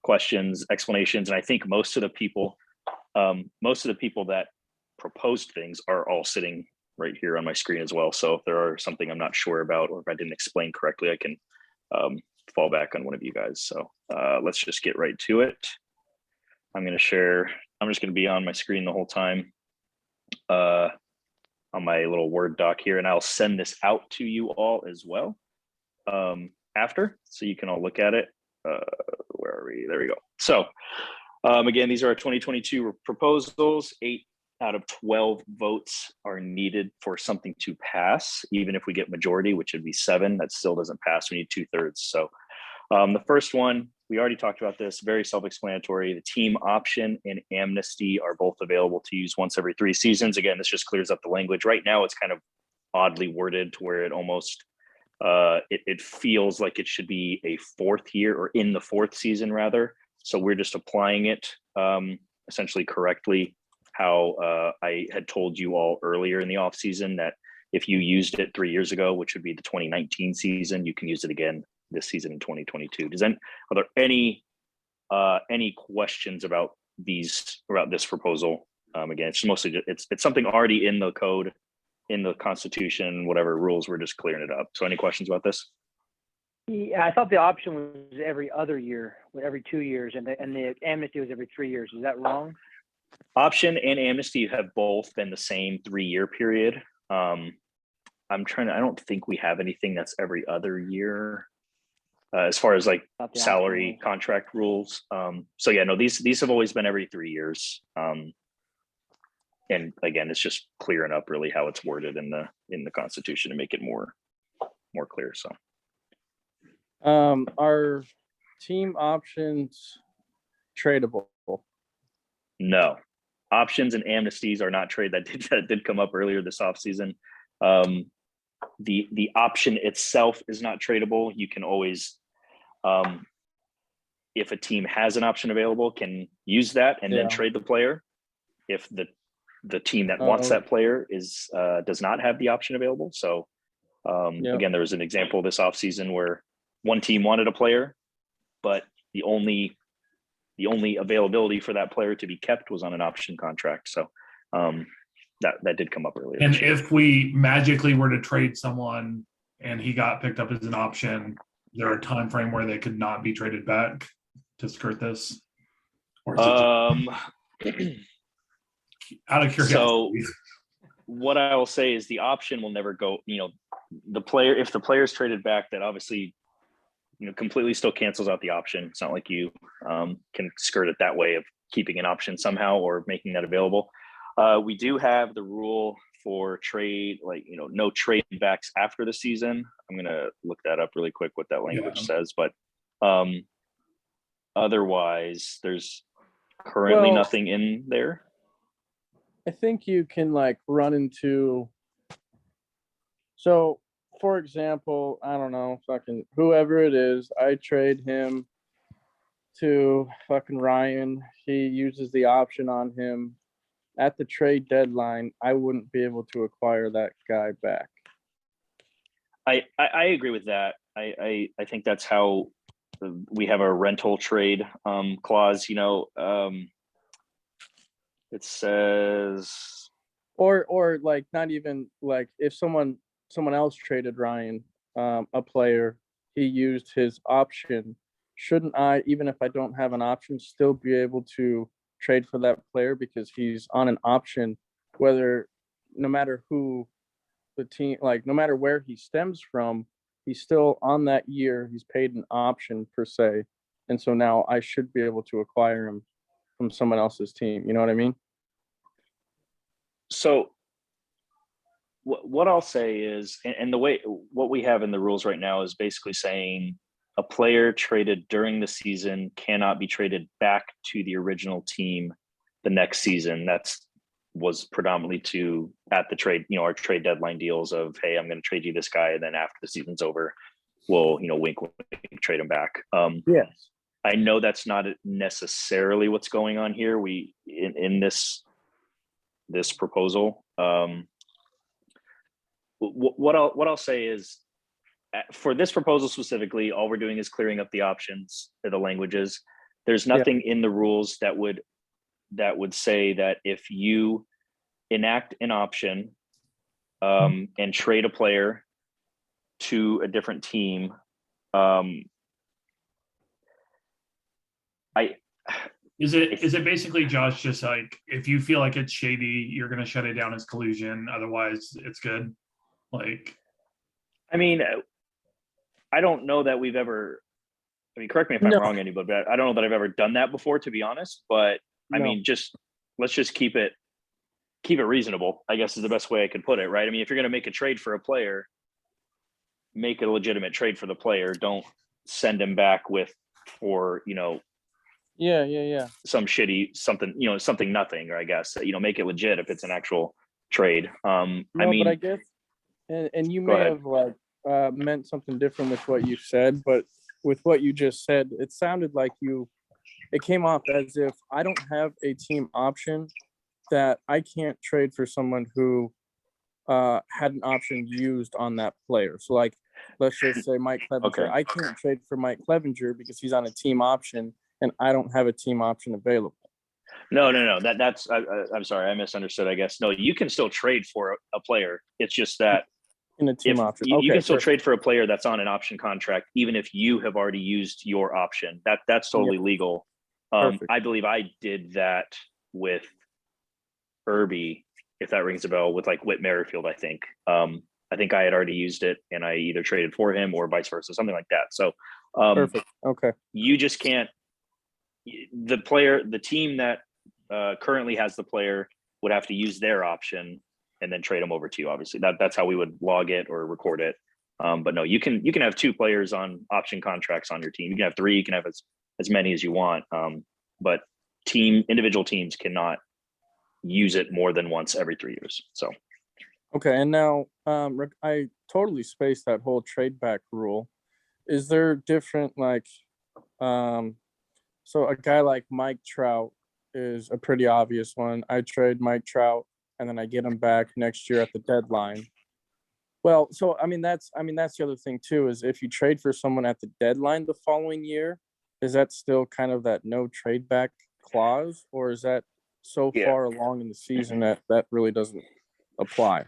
questions, explanations, and I think most of the people that proposed things are all sitting right here on my screen as well. So if there are something I'm not sure about, or if I didn't explain correctly, I can fall back on one of you guys. So let's just get right to it. I'm just going to be on my screen the whole time on my little Word doc here, and I'll send this out to you all as well after, so you can all look at it. Where are we? There we go. So again, these are our 2022 proposals. 8 out of 12 votes are needed for something to pass. Even if we get majority, which would be 7, that still doesn't pass. We need 2/3. So the first one, we already talked about this, very self-explanatory. The team option and amnesty are both available to use once every 3 seasons. Again, this just clears up the language. Right now, it's kind of oddly worded to where it almost, it feels like it should be a 4th year, or in the 4th season rather. So we're just applying it essentially correctly, how I had told you all earlier in the off season that if you used it 3 years ago, which would be the 2019 season, you can use it again this season in 2022. Are there any questions about this proposal? Again, it's mostly it's something already in the code, in the Constitution, whatever rules. We're just clearing it up. So any questions about this? Yeah, I thought the option was every other year, every 2 years, and the amnesty was every 3 years. Is that wrong? Option and amnesty have both been the same 3-year period. I don't think we have anything that's every other year as far as like salary contract rules. So yeah, no, these have always been every 3 years. And again, it's just clearing up really how it's worded in the Constitution to make it more clear. So are team options tradable? No, options and amnesties are not trade. That did come up earlier this offseason. The option itself is not tradable. You can always, if a team has an option available, can use that and then trade the player. If the team that wants that player does not have the option available. So again, there was an example this offseason where one team wanted a player, but the only availability for that player to be kept was on an option contract. So that did come up earlier. And if we magically were to trade someone and he got picked up as an option, is there a time frame where they could not be traded back to skirt this? Or is it out of curiosity? So what I will say is the option will never go, if the player is traded back, that obviously completely still cancels out the option. It's not like you can skirt it that way of keeping an option somehow or making that available. We do have the rule for trade, no trade backs after the season. I'm going to look that up really quick, what that language says. But otherwise, there's currently nothing in there. I think you can run into. So, for example, I don't know, fucking whoever it is, I trade him to fucking Ryan. He uses the option on him. At the trade deadline, I wouldn't be able to acquire that guy back. I agree with that. I think that's how we have a rental trade clause. It says, or not even if someone else traded Ryan, a player, he used his option. Shouldn't I, even if I don't have an option, still be able to trade for that player because he's on an option, no matter who the team, no matter where he stems from, he's still on that year. He's paid an option per se. And so now I should be able to acquire him from someone else's team. You know what I mean? So what I'll say is, and what we have in the rules right now is basically saying a player traded during the season cannot be traded back to the original team the next season. Was predominantly at the trade, our trade deadline deals of, hey, I'm going to trade you this guy, and then after the season's over, we'll, wink, trade him back. Yes. I know that's not necessarily what's going on here. We in this proposal. What I'll say is, for this proposal specifically, all we're doing is clearing up the options, the languages. There's nothing in the rules that would say that if you enact an option and trade a player to a different team, Is it basically, Josh, just like if you feel like it's shady, you're gonna shut it down as collusion, otherwise it's good? Like, I mean, I don't know that we've ever, I mean, correct me if I'm No. wrong, anybody, but I don't know that I've ever done that before, to be honest. But I No. mean, let's just keep it reasonable, I guess is the best way I could put it, right? I mean, if you're going to make a trade for a player, make a legitimate trade for the player. Don't send him back for Yeah. some shitty something, something nothing, or I guess, make it legit if it's an actual trade. I No, mean, but I guess, and you Go may ahead. have like meant something different with what you said, but with what you just said, it sounded like it came off as if I don't have a team option that I can't trade for someone who had an option used on that player. So like, let's just say Mike Clevenger. Okay. I can't trade for Mike Clevenger because he's on a team option and I don't have a team option available. No. I'm sorry, I misunderstood. I guess no. You can still trade for a player. It's just that In a team if option. you Okay, can still perfect. trade for a player that's on an option contract, even if you have already used your option. That's totally legal. Perfect. I believe I did that with Irby, if that rings a bell, with like Whit Merrifield. I think I had already used it, and I either traded for him or vice versa, something like that. So Perfect. Okay. you just can't. The team that currently has the player would have to use their option and then trade them over to you. Obviously, that's how we would log it or record it. But no, you can have two players on option contracts on your team. You can have three. You can have as many as you want. But individual teams cannot use it more than once every 3 years. So Okay. And now, Rick, I totally spaced that whole trade back rule. Is there different so a guy like Mike Trout is a pretty obvious one. I trade Mike Trout and then I get him back next year at the deadline. Well, so that's the other thing too, is if you trade for someone at the deadline the following year, is that still kind of that no trade back clause, or is that so Yeah. far along in the season that really doesn't apply?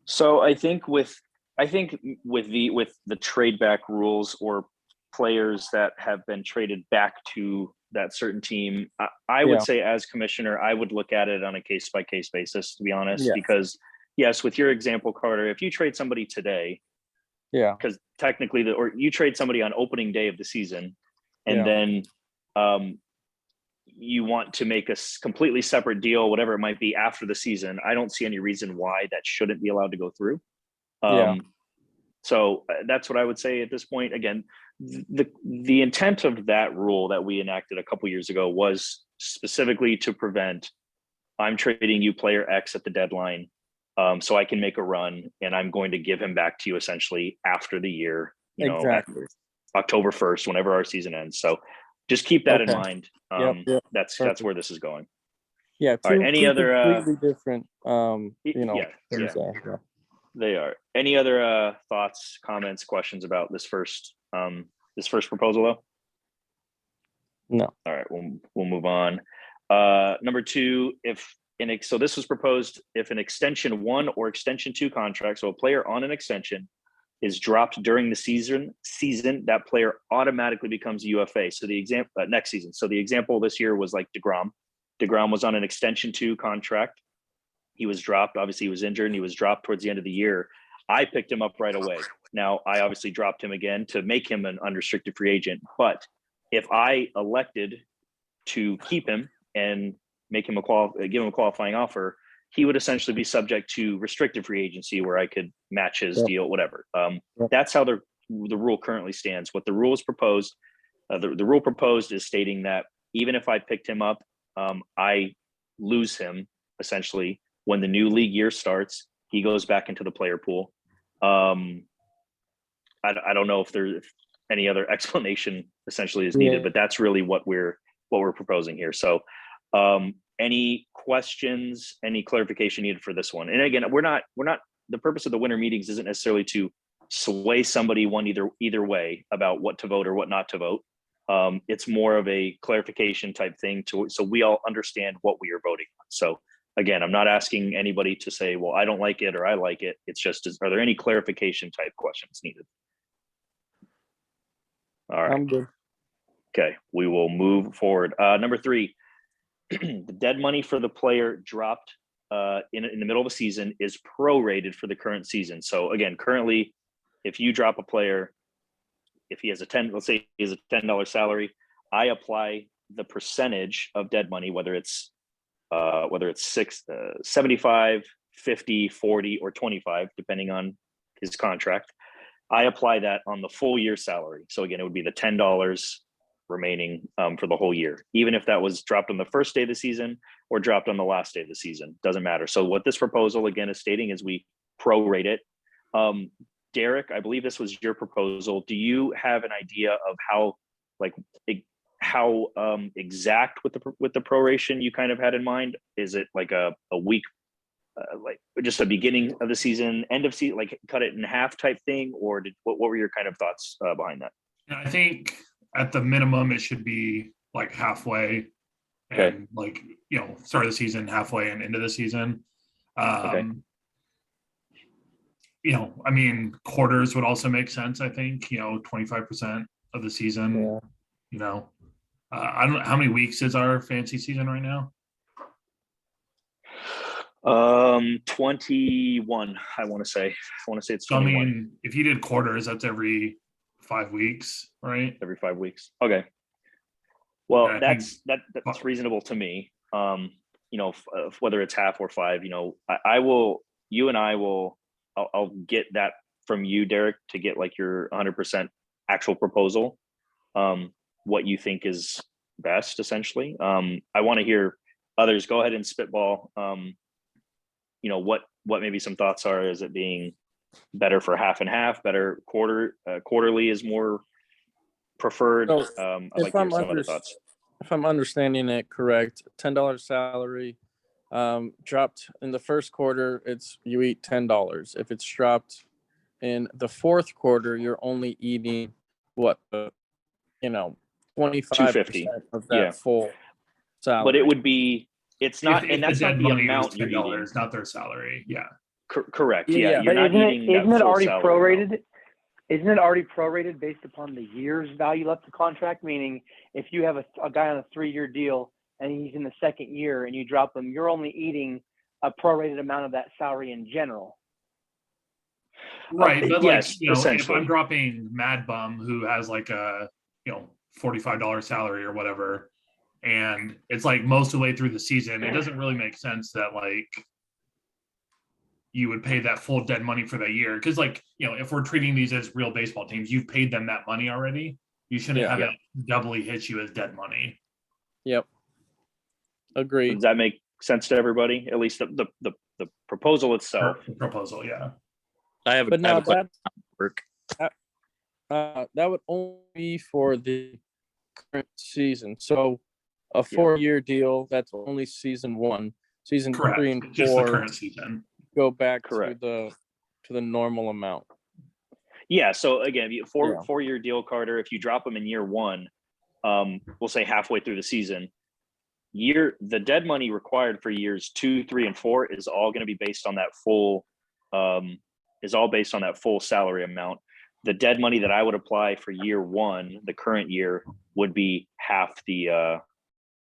So I think with the trade back rules or players that have been traded back to that certain team, I would say as commissioner, I would look at it on a case by case basis, to be honest, Yeah. because yes, with your example, Carter, if you trade somebody today, Yeah. because technically or you trade somebody on opening day of the season, and then you want to make a completely separate deal, whatever it might be, after the season, I don't see any reason why that shouldn't be allowed to go through. So that's what I would say at this point. Again, the intent of that rule that we enacted a couple years ago was specifically to prevent, I'm trading you player X at the deadline, so I can make a run, and I'm going to give him back to you essentially after the year, Exactly. October 1st, whenever our season ends. So just keep that in mind. That's where this is going. Yeah. All right, any other completely different things there. They are. Any other thoughts, comments, questions about this first proposal though? No. All right, we'll move on. Number two, so this was proposed if an extension 1 or extension 2 contract, so a player on an extension is dropped during the season, that player automatically becomes a UFA. So the example next season. So the example this year was like DeGrom. DeGrom was on an extension 2 contract. He was dropped. Obviously, he was injured and he was dropped towards the end of the year. I picked him up right away. Now, I obviously dropped him again to make him an unrestricted free agent. But if I elected to keep him and make him give him a qualifying offer, he would essentially be subject to restricted free agency where I could match his deal, whatever. That's how the rule currently stands. What the rule is proposed, the rule proposed is stating that even if I picked him up, I lose him essentially when the new league year starts. He goes back into the player pool. I don't know if there's any other explanation essentially is needed, but that's really what we're proposing here. So any questions, any clarification needed for this one? And again, we're not the purpose of the winter meetings isn't necessarily to sway somebody either way about what to vote or what not to vote. It's more of a clarification type thing so we all understand what we are voting on. So again, I'm not asking anybody to say, well, I don't like it or I like it. It's just, are there any clarification type questions needed? All right. I'm good. Okay, we will move forward. Number 3, the dead money for the player dropped in the middle of a season is prorated for the current season. So again, currently, if you drop a player, if he has let's say he has a $10 salary, I apply the percentage of dead money, whether it's 75, 50, 40, or 25, depending on his contract. I apply that on the full year salary. So again, it would be the $10 remaining for the whole year, even if that was dropped on the first day of the season or dropped on the last day of the season, doesn't matter. So what this proposal again is stating is we prorate it. Derek, I believe this was your proposal. Do you have an idea of how exact with the proration you kind of had in mind? Is it like a week, like just a beginning of the season, end of season, like cut it in half type thing, or what were your kind of thoughts behind that? And I think at the minimum, it should be like halfway and Okay. like, start of the season, halfway and into the season. Okay. I mean, quarters would also make sense. I think, 25% of the season, I don't know how many weeks is our fantasy season right now. 21, I want to say it's 21. So, I mean, if you did quarters, that's every 5 weeks, right? Every 5 weeks. Okay. Well, Yeah, that's reasonable to me. Whether it's half or 5, I'll get that from you, Derek, to get like your 100% actual proposal. What you think is best, essentially. I want to hear others. Go ahead and spitball. What maybe some thoughts are. Is it being better for half and half? Better quarterly is more preferred. So, I'd like to hear some other thoughts. If I'm understanding it correct, $10 salary dropped in the first quarter, you eat $10. If it's dropped in the fourth quarter, you're only eating 25% of that full salary. But it would be, it's not, and that's not the amount you're eating. $10, not their salary. Yeah. Correct. Yeah. You're not eating that isn't it full already salary prorated? amount. Isn't it already prorated based upon the year's value left to contract? Meaning, if you have a guy on a 3-year deal and he's in the second year and you drop him, you're only eating a prorated amount of that salary in general. Right. But yes, if I'm dropping Mad Bum, who has like a, $45 salary or whatever, and it's like most of the way through the season, it doesn't really make sense that like you would pay that full dead money for that year. Cause if we're treating these as real baseball teams, you've paid them that money already. You shouldn't have it doubly hit you as dead money. Yep. Agree. Does that make sense to everybody? At least the proposal itself. Proposal, yeah. I have a question. That would only be for the current season. So a 4-year deal, that's only season 1. Season Correct. 3 and 4 just the current season. Go back Correct. to the normal amount. Yeah. So again, 4-year deal, Carter. If you drop them in year 1, we'll say halfway through the season, the dead money required for years 2, 3, and 4 is all going to be based on that full salary amount. The dead money that I would apply for year 1, the current year, would be half the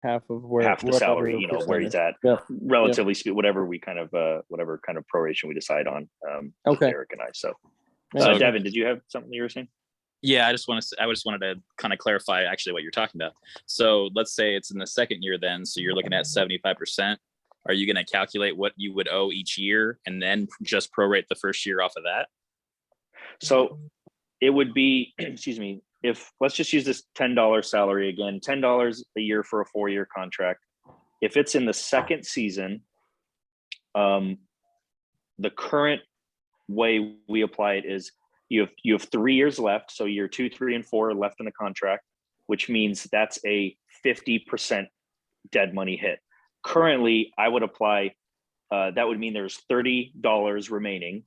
salary, where he's at, relatively speaking, whatever kind of proration we decide on, Eric and I. So Devin, did you have something you were saying? Yeah, I just wanted to kind of clarify actually what you're talking about. So let's say it's in the second year then, so you're looking at 75%. Are you going to calculate what you would owe each year and then just prorate the first year off of that? So it would be, if let's just use this $10 salary again, $10 a year for a 4-year contract. If it's in the second season, the current way we apply it is you have 3 years left. So year 2, 3, and 4 are left in the contract, which means that's a 50% dead money hit. Currently, I would apply, that would mean there's $30 remaining.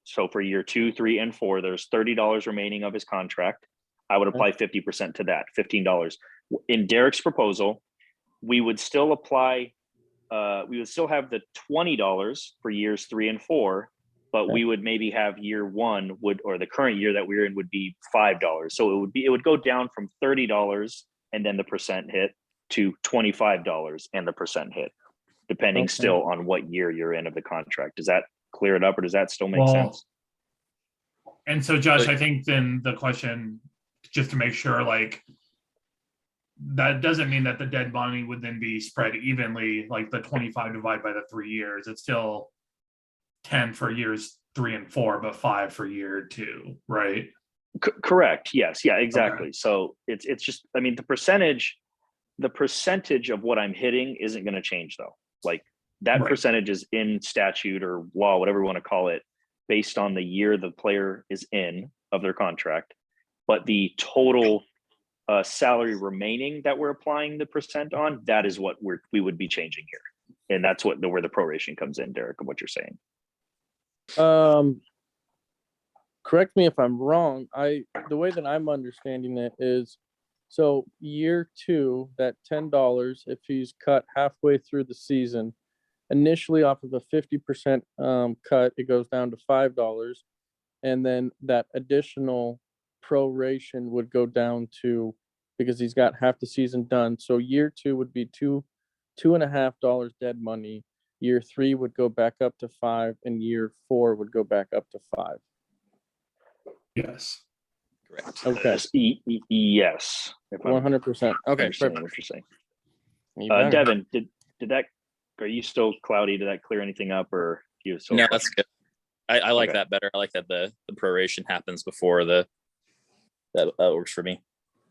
So for year 2, 3, and 4, there's $30 remaining of his contract. I would apply 50% to that, $15. In Derek's proposal, we would still apply, we would still have the $20 for years 3 and 4, but we would maybe have year 1 or the current year that we're in would be $5. So it would go down from $30 and then the percent hit to $25 and the percent hit, depending still on what year you're in of the contract. Does that clear it up, or does that still make sense? And so, Josh, I think then the question, just to make sure, like, that doesn't mean that the dead money would then be spread evenly, like the 25 divided by the 3 years. It's still 10 for years 3 and 4, but 5 for year 2, right? Correct. Yes. Yeah, exactly. Okay. So it's just, I mean, the percentage of what I'm hitting isn't going to change though. Like that percentage is in statute or law, whatever you want to call it, based on the year the player is in of their contract. But the total salary remaining that we're applying the percent on, that is what we would be changing here. And that's where the proration comes in, Derek, of what you're saying. Correct me if I'm wrong. The way that I'm understanding it is, so year 2, that $10, if he's cut halfway through the season, initially off of a 50% cut, it goes down to $5, and then that additional proration would go down to, because he's got half the season done. So year 2 would be $2.50 dead money. Year 3 would go back up to 5, and year 4 would go back up to 5. Yes. Correct. Okay. Yes. 100%. Okay. What you're saying. Devin, did that? Are you still cloudy? Did that clear anything up, or do you still? No, that's good. I like that better. I like that the proration happens before that works for me.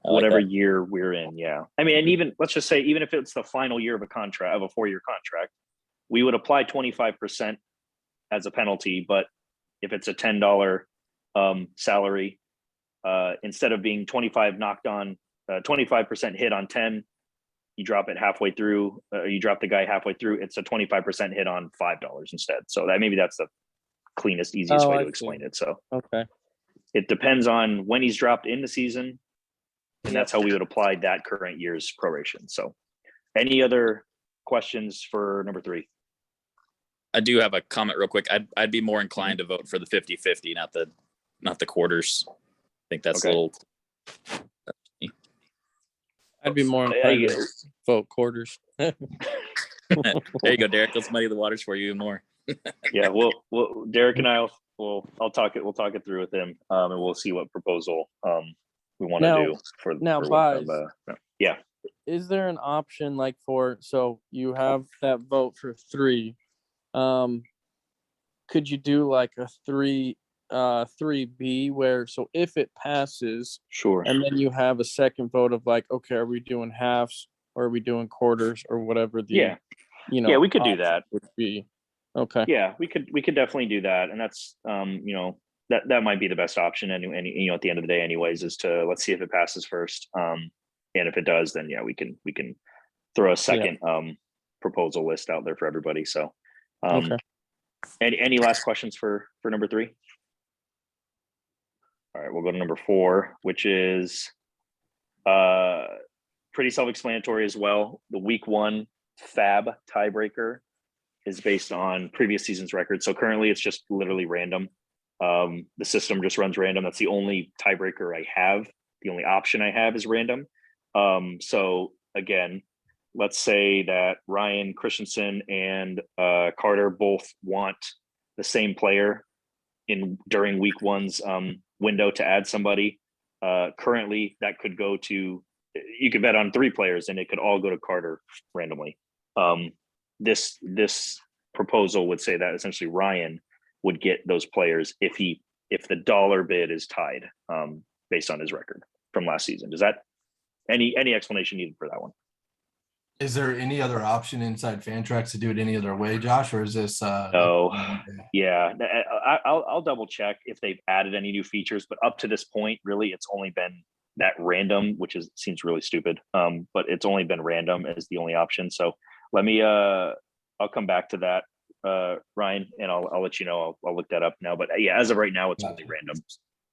Whatever year we're in, yeah. I mean, and even let's just say, even if it's the final year of a 4-year contract, we would apply 25% as a penalty. But if it's a $10 salary, instead of being 25 knocked on, 25% hit on 10, you drop it halfway through. You drop the guy halfway through. It's a 25% hit on $5 instead. So maybe that's the cleanest, easiest way to explain it. So it depends on when he's dropped in the season, and that's how we would apply that current year's proration. So, any other questions for number 3? I do have a comment real quick. I'd be more inclined to vote for the 50-50, not the quarters. I think that's a little. I'd be more inclined to vote quarters. There you go, Derek. Let's muddy the waters for you more. Yeah, well, Derek and we'll talk it through with him, and we'll see what proposal we want to do for now. Yeah. Is there an option like so you have that vote for 3? Could you do like a 3B where, so if it passes, sure, and then you have a second vote of like, okay, are we doing halves or are we doing quarters or whatever the we could do that. Would be okay. Yeah, we could definitely do that, and that's that might be the best option. And at the end of the day, anyways, is to let's see if it passes first. And if it does, then we can throw a second proposal list out there for everybody. So, any last questions for number 3? All right, we'll go to number 4, which is pretty self-explanatory as well. The week 1 FAB tiebreaker is based on previous season's record. So currently it's just literally random. The system just runs random. That's the only tiebreaker I have. The only option I have is random. So again, let's say that Ryan Christensen and Carter both want the same player during week 1's window to add somebody. Currently that could go to, you could bet on 3 players and it could all go to Carter randomly. This proposal would say that essentially Ryan would get those players if the dollar bid is tied based on his record from last season. Does that any explanation needed for that one? Is there any other option inside Fantrax to do it any other way, Josh, or is this? No. Yeah, I'll double check if they've added any new features, but up to this point, really, it's only been that random, which seems really stupid. But it's only been random as the only option. So let me. I'll come back to that, Ryan, and I'll let you know. I'll look that up now. But yeah, as of right now, it's only random.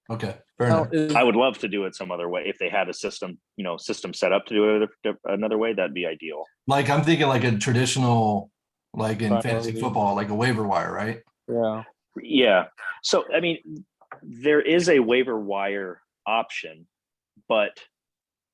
Okay, fair Now, enough. I would love to do it some other way. If they had a system, system set up to do it another way, that'd be ideal. Like I'm thinking like a traditional, like in fantasy Priority. football, like a waiver wire, right? Yeah. Yeah. So, I mean, there is a waiver wire option, but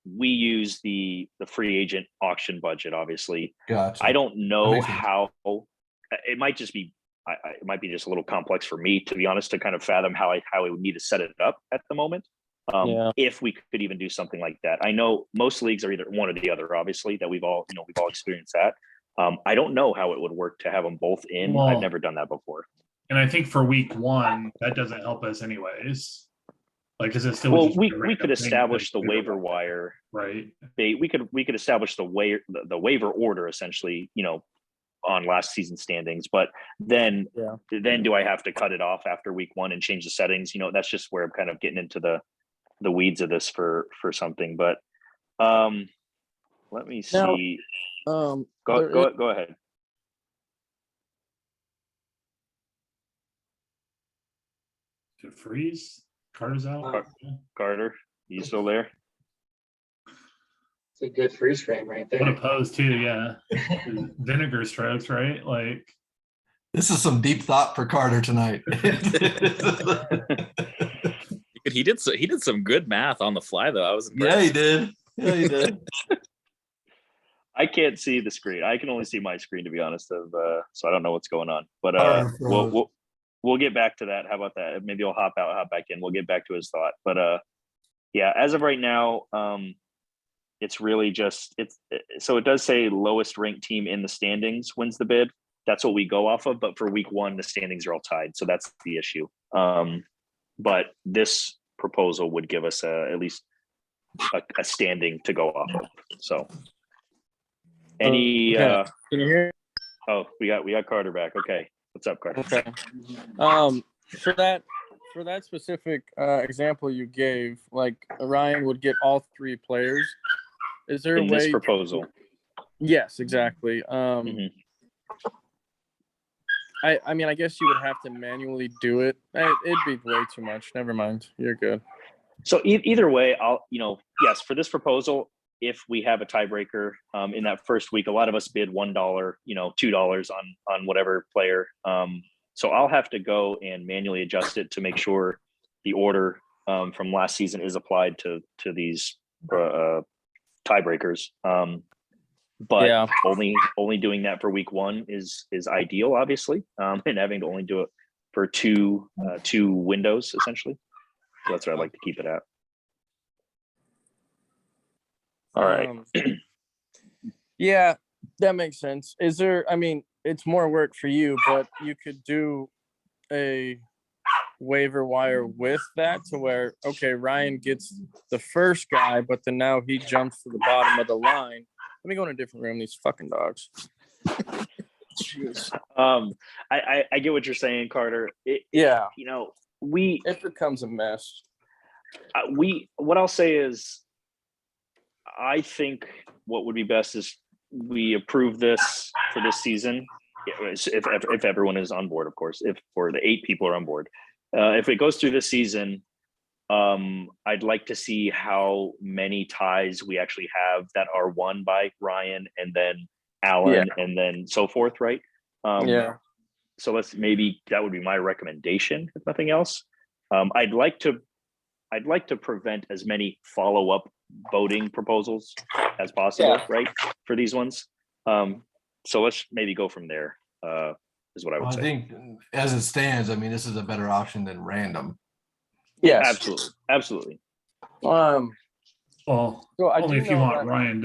we use the free agent auction budget, obviously. Gotcha. I don't know makes sense. how it might just be, it might be just a little complex for me, to be honest, to kind of fathom how I would need to set it up at the moment. Yeah. If we could even do something like that. I know most leagues are either one or the other, obviously, that we've all experienced that. I don't know how it would work to have them both in. Well, I've never done that before. And I think for week 1, that doesn't help us anyways. Like, is it still? Well, just we a random could thing establish that the waiver wire. right? We could establish the waiver order essentially, on last season standings. But then do I have to cut it off after week 1 and change the settings? That's just where I'm kind of getting into the weeds of this for something. But let me see. Now, Go ahead. Did it freeze? Carter's out. Carter, you still there? It's a good freeze frame right What a there. pose too, yeah. Vinegar strokes, right? Like, This is some deep thought for Carter tonight. He did some good math on the fly though. I was impressed. Yeah, he did. Yeah, he did. I can't see the screen. I can only see my screen, to be honest. So I don't know what's going on. But Carter froze. we'll get back to that. How about that? Maybe I'll hop out, hop back in. We'll get back to his thought. But yeah, as of right now, it's really just so it does say lowest ranked team in the standings wins the bid. That's what we go off of. But for week 1, the standings are all tied, so that's the issue. But this proposal would give us at least a standing to go off of. So any can you hear? oh, we got Carter back. Okay. What's up, Carter? Okay. For that specific example you gave, like Ryan would get all 3 players. Is there In a way? this proposal. Yes, exactly. Mhm. I mean, I guess you would have to manually do it. It'd be way too much. Never mind. You're good. So either way, yes, for this proposal, if we have a tiebreaker in that first week, a lot of us bid $1, $2 on whatever player. So I'll have to go and manually adjust it to make sure the order from last season is applied to these tiebreakers. But Yeah. only doing that for week 1 is ideal, obviously, and having to only do it for two windows essentially. So that's what I'd like to keep it at. All right. Yeah, that makes sense. Is there? I mean, it's more work for you, but you could do a waiver wire with that to where, okay, Ryan gets the first guy, but then now he jumps to the bottom of the line. Let me go in a different room. These fucking dogs. Jeez. I get what you're saying, Carter. Yeah. It becomes a mess. What I'll say is, I think what would be best is we approve this for this season. If everyone is on board, of course, if for the 8 people are on board, if it goes through this season, I'd like to see how many ties we actually have that are won by Ryan and then Alan and then so forth. Right. So that would be my recommendation, if nothing else. I'd like to prevent as many follow-up voting proposals as possible, right, for these ones. So let's maybe go from there, is what I would say. I think as it stands, I mean, this is a better option than random. Yes. Absolutely. well, So I only do if you know want that- Ryan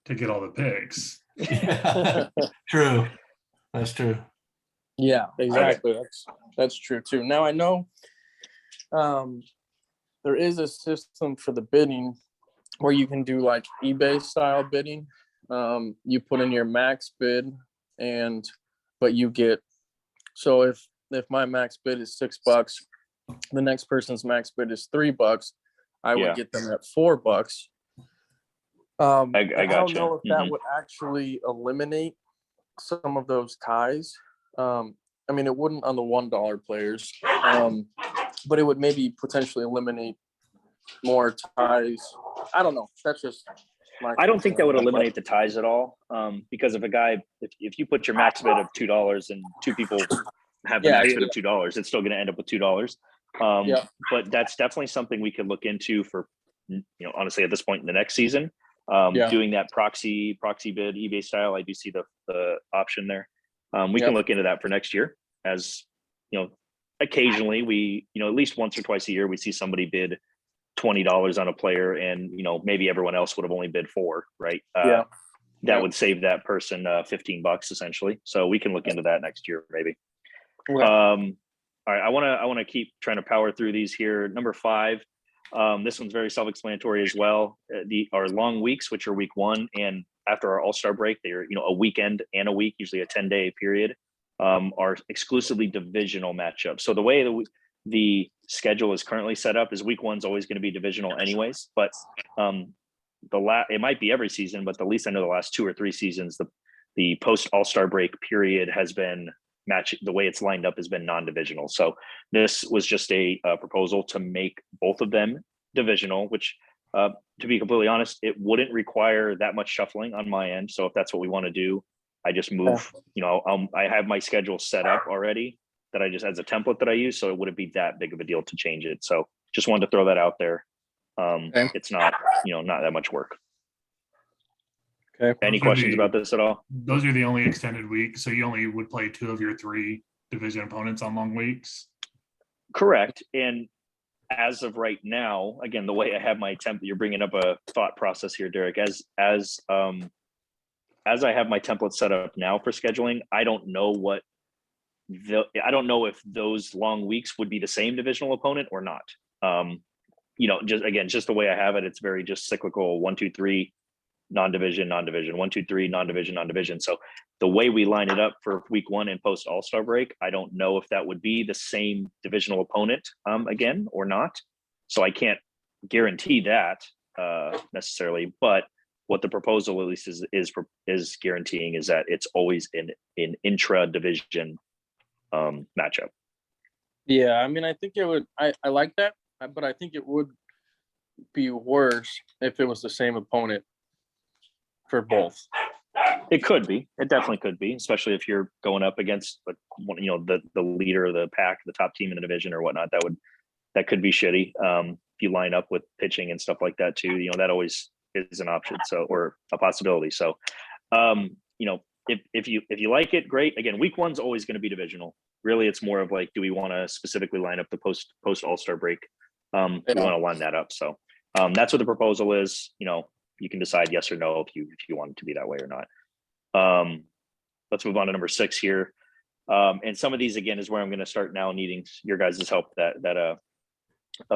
to get all the picks. True. That's true. Yeah, exactly. That's true too. Now I know there is a system for the bidding where you can do like eBay style bidding. You put in your max bid but you get, so if my max bid is $6, the next person's max bid is $3, I would get them at $4. I I don't gotcha. know if that would actually eliminate some of those ties. I mean, it wouldn't on the $1 players. but it would maybe potentially eliminate more ties. I don't know. That's just my. I don't think that would but- eliminate the ties at all. Because if you put your max bid of $2 and two people have the Yeah, max yeah, bid of $2, it's still going to end up with $2. Yeah. But that's definitely something we could look into for, honestly, at this point in the next season, Yeah. doing that proxy bid eBay style. I do see the option there. We Yeah. can look into that for next year, as occasionally we, at least once or twice a year, we see somebody bid $20 on a player, and maybe everyone else would have only bid $4, right? Yeah. That Yeah. would save that person $15 essentially. So we can look into that next year, maybe. Yeah. All right, I want to keep trying to power through these here. Number 5, this one's very self-explanatory as well. Our long weeks, which are week 1 and after our All-Star break, they're a weekend and a week, usually a 10-day period, are exclusively divisional matchups. So the way the schedule is currently set up is week 1's always going to be divisional anyways, but it might be every season, but at least I know the last 2 or 3 seasons, the post All-Star break period has been the way it's lined up has been non-divisional. So this was just a proposal to make both of them divisional, which to be completely honest, it wouldn't require that much shuffling on my end. So if that's what we want to do, I just move, I have my schedule set up already that I just as a template that I use. So it wouldn't be that big of a deal to change it. So just wanted to throw that out there. Okay. It's not, not that much work. Okay. Any Those are questions the- about this at all? Those are the only extended weeks, so you only would play 2 of your 3 division opponents on long weeks. Correct. And as of right now, again, the way I have my template, you're bringing up a thought process here, Derek. As I have my template set up now for scheduling, I don't know if those long weeks would be the same divisional opponent or not. Just the way I have it, it's very just cyclical 1, 2, 3, non-division, 1, 2, 3, non-division. So the way we line it up for week 1 and post All-Star break, I don't know if that would be the same divisional opponent again or not. So I can't guarantee that necessarily, but what the proposal at least is guaranteeing is that it's always an intra-division matchup. Yeah. I mean, I think it would. I like that, but I think it would be worse if it was the same opponent for both. It could be. It definitely could be, especially if you're going up against the leader of the pack, the top team in the division or whatnot. That could be shitty. If you line up with pitching and stuff like that too, that always is an option. So, or a possibility. So, if you like it, great. Again, week 1's always going to be divisional. Really, it's more of like, do we want to specifically line up the post All-Star break? We want to line that up. So that's what the proposal is. You can decide yes or no if you want it to be that way or not. Let's move on to number 6 here. And some of these again is where I'm going to start now needing your guys' help that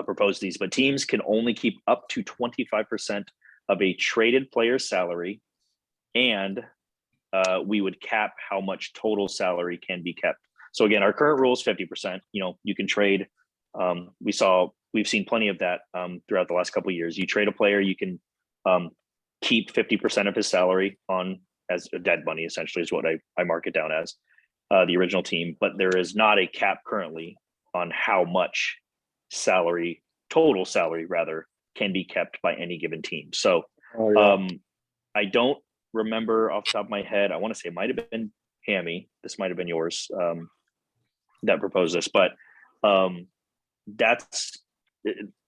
propose these. But teams can only keep up to 25% of a traded player's salary, and we would cap how much total salary can be kept. So again, our current rule is 50%. You can trade. We've seen plenty of that throughout the last couple of years. You trade a player, you can keep 50% of his salary on as dead money, essentially is what I mark it down as the original team, but there is not a cap currently on how much total salary rather, can be kept by any given team. So I don't remember off the top of my head. I want to say it might have been Hammy. This might have been yours that proposed this, but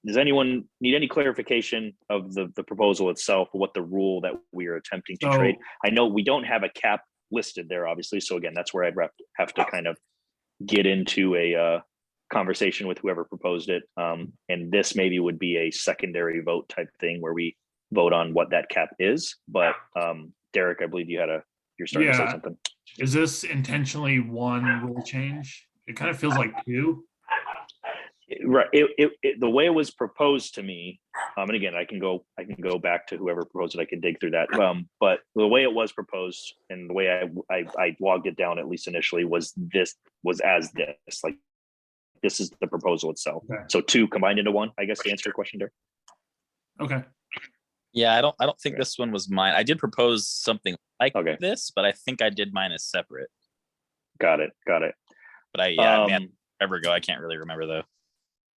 does anyone need any clarification of the proposal itself, what the rule that we are attempting to trade? I know we don't have a cap listed there, obviously. So again, that's where I'd have to kind of get into a conversation with whoever proposed it. And this maybe would be a secondary vote type thing where we vote on what that cap is. But Derek, I believe you're starting to say something. Is this intentionally one rule change? It kind of feels like 2. Right. The way it was proposed to me, and again, I can go back to whoever proposed it. I can dig through that. But the way it was proposed and the way I logged it down, at least initially, was as this. Like, this is the proposal itself. Okay. So 2 combined into 1, I guess, to answer your question, Derek. Okay. Yeah, I don't think this one was mine. I did propose something like Okay. this, but I think I did mine as separate. Got it. But man, forever ago, I can't really remember though.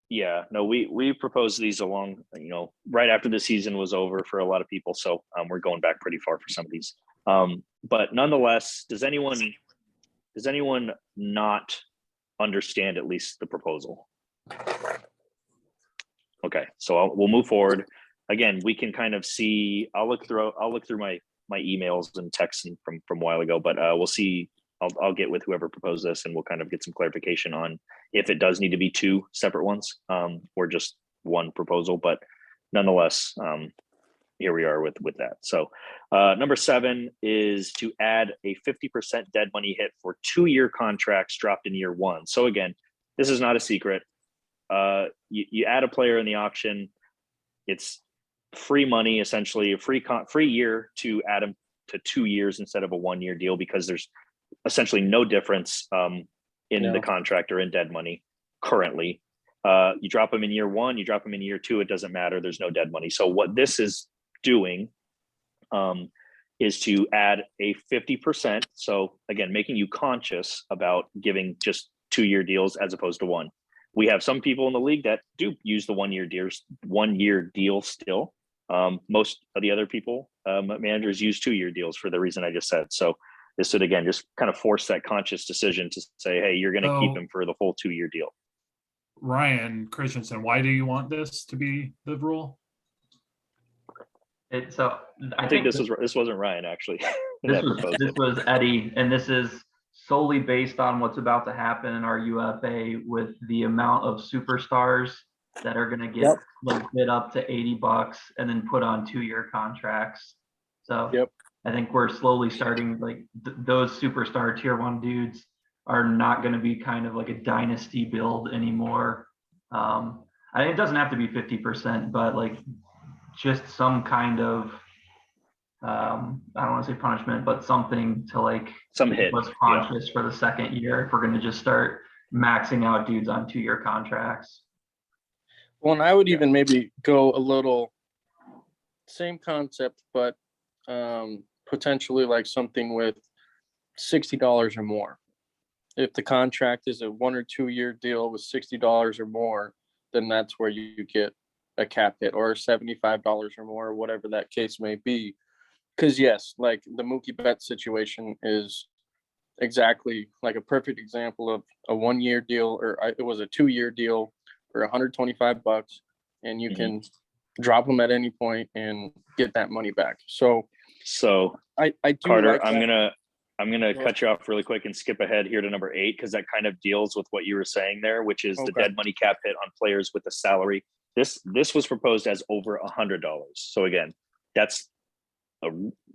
Yeah, no, we proposed these along, right after the season was over for a lot of people. So we're going back pretty far for some of these. But nonetheless, does anyone not understand at least the proposal? Okay, so we'll move forward. Again, we can kind of see. I'll look through my emails and texts from a while ago, but we'll see. I'll get with whoever proposed this, and we'll kind of get some clarification on if it does need to be two separate ones, or just one proposal. But nonetheless, here we are with that. So number 7 is to add a 50% dead money hit for 2-year contracts dropped in year 1. So again, this is not a secret. You add a player in the auction, it's free money, essentially a free year to add them to 2 years instead of a 1-year deal, because there's essentially no difference in the contract or in dead money currently. You drop them in year 1, you drop them in year 2, it doesn't matter. There's no dead money. So what this is doing is to add a 50%. So again, making you conscious about giving just 2-year deals as opposed to 1. We have some people in the league that do use the 1-year deal still. Most of the other people, managers, use 2-year deals for the reason I just said. So this would, again, just kind of force that conscious decision to say, hey, you're going to keep him for the full 2-year deal. Ryan Christensen, why do you want this to be the rule? I think this wasn't Ryan, actually. This was Eddie, and this is solely based on what's about to happen in our UFA with the amount of superstars that are going to get bid up to $80 and then put on 2-year contracts. So I think we're slowly starting, like those superstar tier 1 dudes are not going to be kind of like a dynasty build anymore. It doesn't have to be 50%, but like just some kind of I don't want to say punishment, but something to like some hit was conscious for the second year if we're going to just start maxing out dudes on 2-year contracts. Well, and I would even maybe go a little same concept, but potentially like something with $60 or more. If the contract is a 1 or 2-year deal with $60 or more, then that's where you get a cap hit, or $75 or more, whatever that case may be. Because yes, like the Mookie Betts situation is exactly like a perfect example of a 1-year deal, or it was a 2-year deal for $125, and you can drop them at any point and get that money back. So I do, Carter, like I'm gonna cut you off really quick and skip ahead here to number 8, because that kind of deals with what you were saying there, which is the dead money cap hit on players with a salary. This was proposed as over $100. So again, that's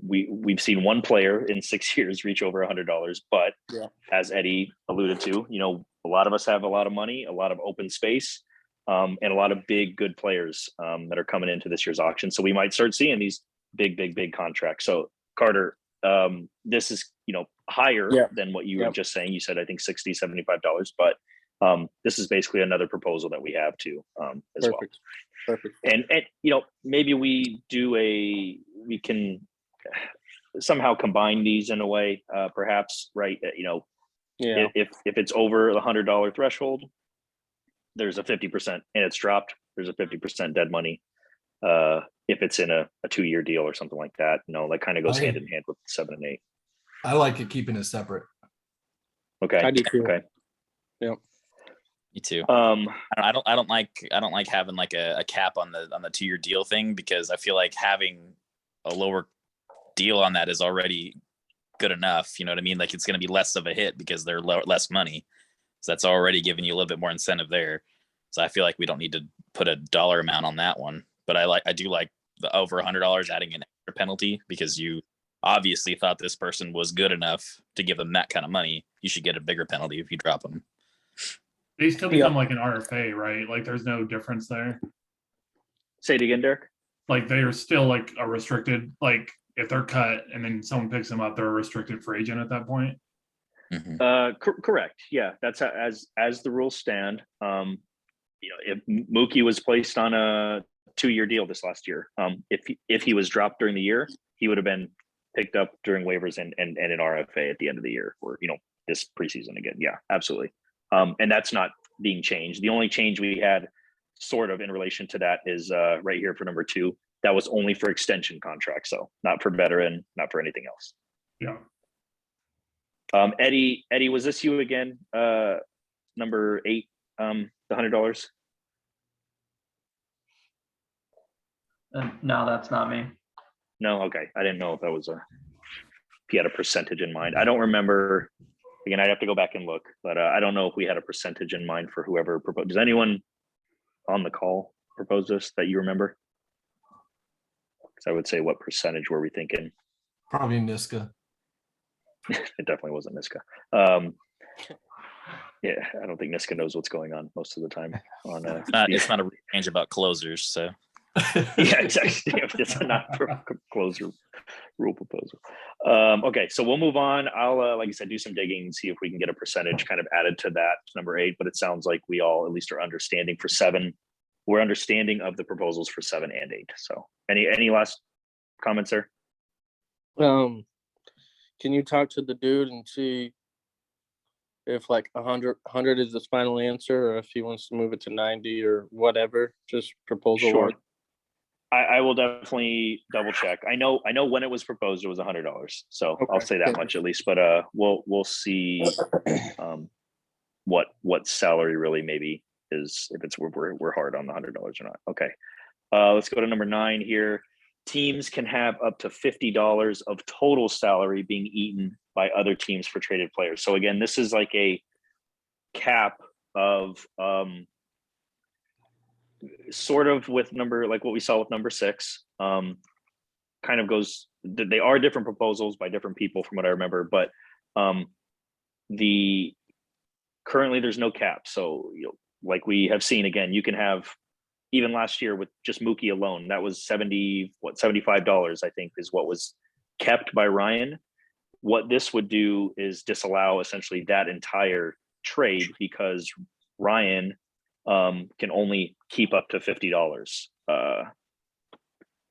we've seen one player in 6 years reach over $100, but as Eddie alluded to, a lot of us have a lot of money, a lot of open space, and a lot of big, good players that are coming into this year's auction. So we might start seeing these big contracts. So Carter, this is, higher than what you were just saying. You said, I think $60, $75, but this is basically another proposal that we have too, as well. Perfect. And maybe we can somehow combine these in a way, perhaps, right? If it's over the $100 threshold, there's a 50% and it's dropped, there's a 50% dead money. If it's in a 2-year deal or something like that, that kind of goes hand in hand with 7 and 8. I like it keeping it separate. Okay. I do too. Okay. Yeah. Me too. I don't like having like a cap on the 2-year deal thing, because I feel like having a lower deal on that is already good enough. You know what I mean? Like it's going to be less of a hit because they're less money. So that's already giving you a little bit more incentive there. So I feel like we don't need to put a dollar amount on that one. But I do like the over $100 adding an extra penalty, because you obviously thought this person was good enough to give them that kind of money. You should get a bigger penalty if you drop them. They still become like an RFA, right? Like there's no difference there. Say it again, Derek. Like they are still like a restricted, like if they're cut and then someone picks them up, they're a restricted free agent at that point. Correct. Yeah, that's as the rules stand. If Mookie was placed on a 2-year deal this last year, if he was dropped during the year, he would have been picked up during waivers and an RFA at the end of the year, or this preseason again. Yeah, absolutely. And that's not being changed. The only change we had sort of in relation to that is right here for number 2. That was only for extension contracts, so not for veteran, not for anything else. Yeah. Eddie, was this you again? Number 8, the $100. No, that's not me. No, okay. I didn't know if that was if he had a percentage in mind. I don't remember. Again, I'd have to go back and look, but I don't know if we had a percentage in mind for whoever proposed. Does anyone on the call propose this that you remember? Because I would say, what percentage were we thinking? Probably Niska. It definitely wasn't Niska. Yeah, I don't think Niska knows what's going on most of the time. On It's not a range about closers, so. Yeah, exactly. It's not a closer rule proposal. Okay, so we'll move on. I'll, like I said, do some digging and see if we can get a percentage kind of added to that number 8. But it sounds like we all at least are understanding for 7. We're understanding of the proposals for 7 and 8. So, any last comments there? Can you talk to the dude and see if like 100 is his final answer, or if he wants to move it to 90 or whatever? Just proposal. Sure. I will definitely double check. I know when it was proposed, it was $100. So Okay. I'll say that much at least. But we'll see what salary really maybe is, if it's we're hard on the $100 or not. Okay. Let's go to number 9 here. Teams can have up to $50 of total salary being eaten by other teams for traded players. So again, this is like a cap of sort of with number, like what we saw with number 6, kind of goes, they are different proposals by different people from what I remember, but currently there's no cap. So like we have seen, again, you can have, even last year with just Mookie alone, that was $75, I think, is what was kept by Ryan. What this would do is disallow essentially that entire trade, because Ryan can only keep up to $50.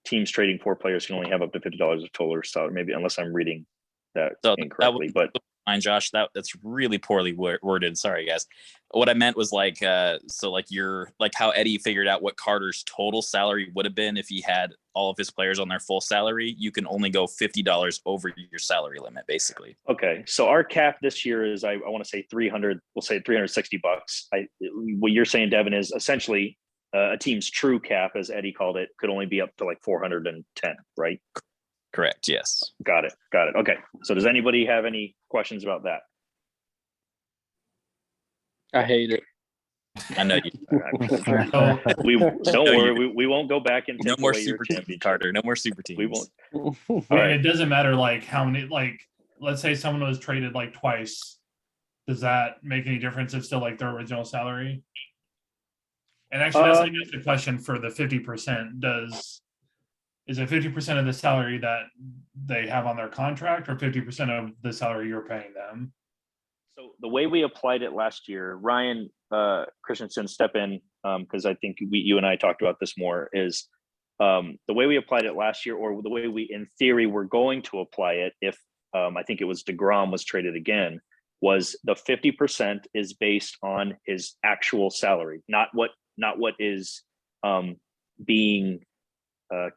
Teams trading 4 players can only have up to $50 of total salary, maybe, unless I'm reading that incorrectly. But Fine, Josh, that's really poorly worded. Sorry, guys. What I meant was like, so like how Eddie figured out what Carter's total salary would have been if he had all of his players on their full salary. You can only go $50 over your salary limit, basically. Okay, so our cap this year is, I want to say 300. We'll say $360. What you're saying, Devin, is essentially a team's true cap, as Eddie called it, could only be up to like 410, right? Correct. Yes. Got it. Okay. So does anybody have any questions about that? I hate it. I know you. So We don't worry. We won't go back and No take more away your super teams, championship. Carter. No more super teams. We won't. I mean, All right. it doesn't matter like how many, like, let's say someone was traded like twice. Does that make any difference? It's still like their original salary. And actually, that's I guess the question for the 50%. Is it 50% of the salary that they have on their contract, or 50% of the salary you're paying them? So the way we applied it last year, Ryan Christensen, step in, because I think you and I talked about this more, is the way we applied it last year, or the way we in theory were going to apply it if I think it was DeGrom was traded again, was the 50% is based on his actual salary, not what is being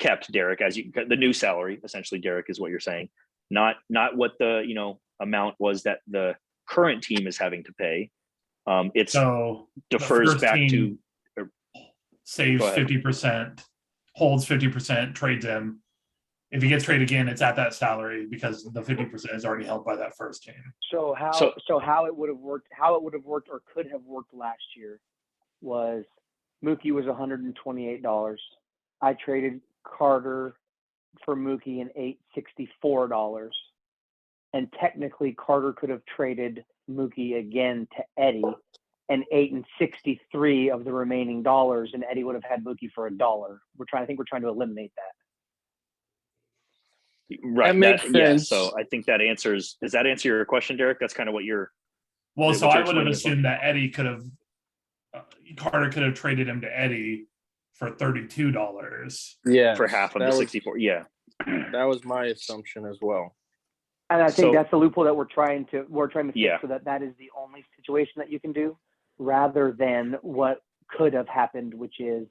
kept, Derek, as the new salary, essentially, Derek, is what you're saying, not what the amount was that the current team is having to pay. It's So defers back to saves 50%, holds 50%, trades him. If he gets traded again, it's at that salary because the 50% is already held by that first team. So how it would have worked, or could have worked last year, was Mookie was $128. I traded Carter for Mookie and $864. And technically Carter could have traded Mookie again to Eddie and $863 of the remaining dollars, and Eddie would have had Mookie for $1. I think we're trying to eliminate that. Right. That makes sense. So I think that answers. Does that answer your question, Derek? That's kind of what you're. Well, so what I you're would have explaining assumed that Eddie could have, Carter could have traded him to Eddie for $32. Yeah. for half of the 64. Yeah. That was my assumption as well. And I think So- that's the loophole that we're trying to fix, Yeah. so that is the only situation that you can do, rather than what could have happened, which is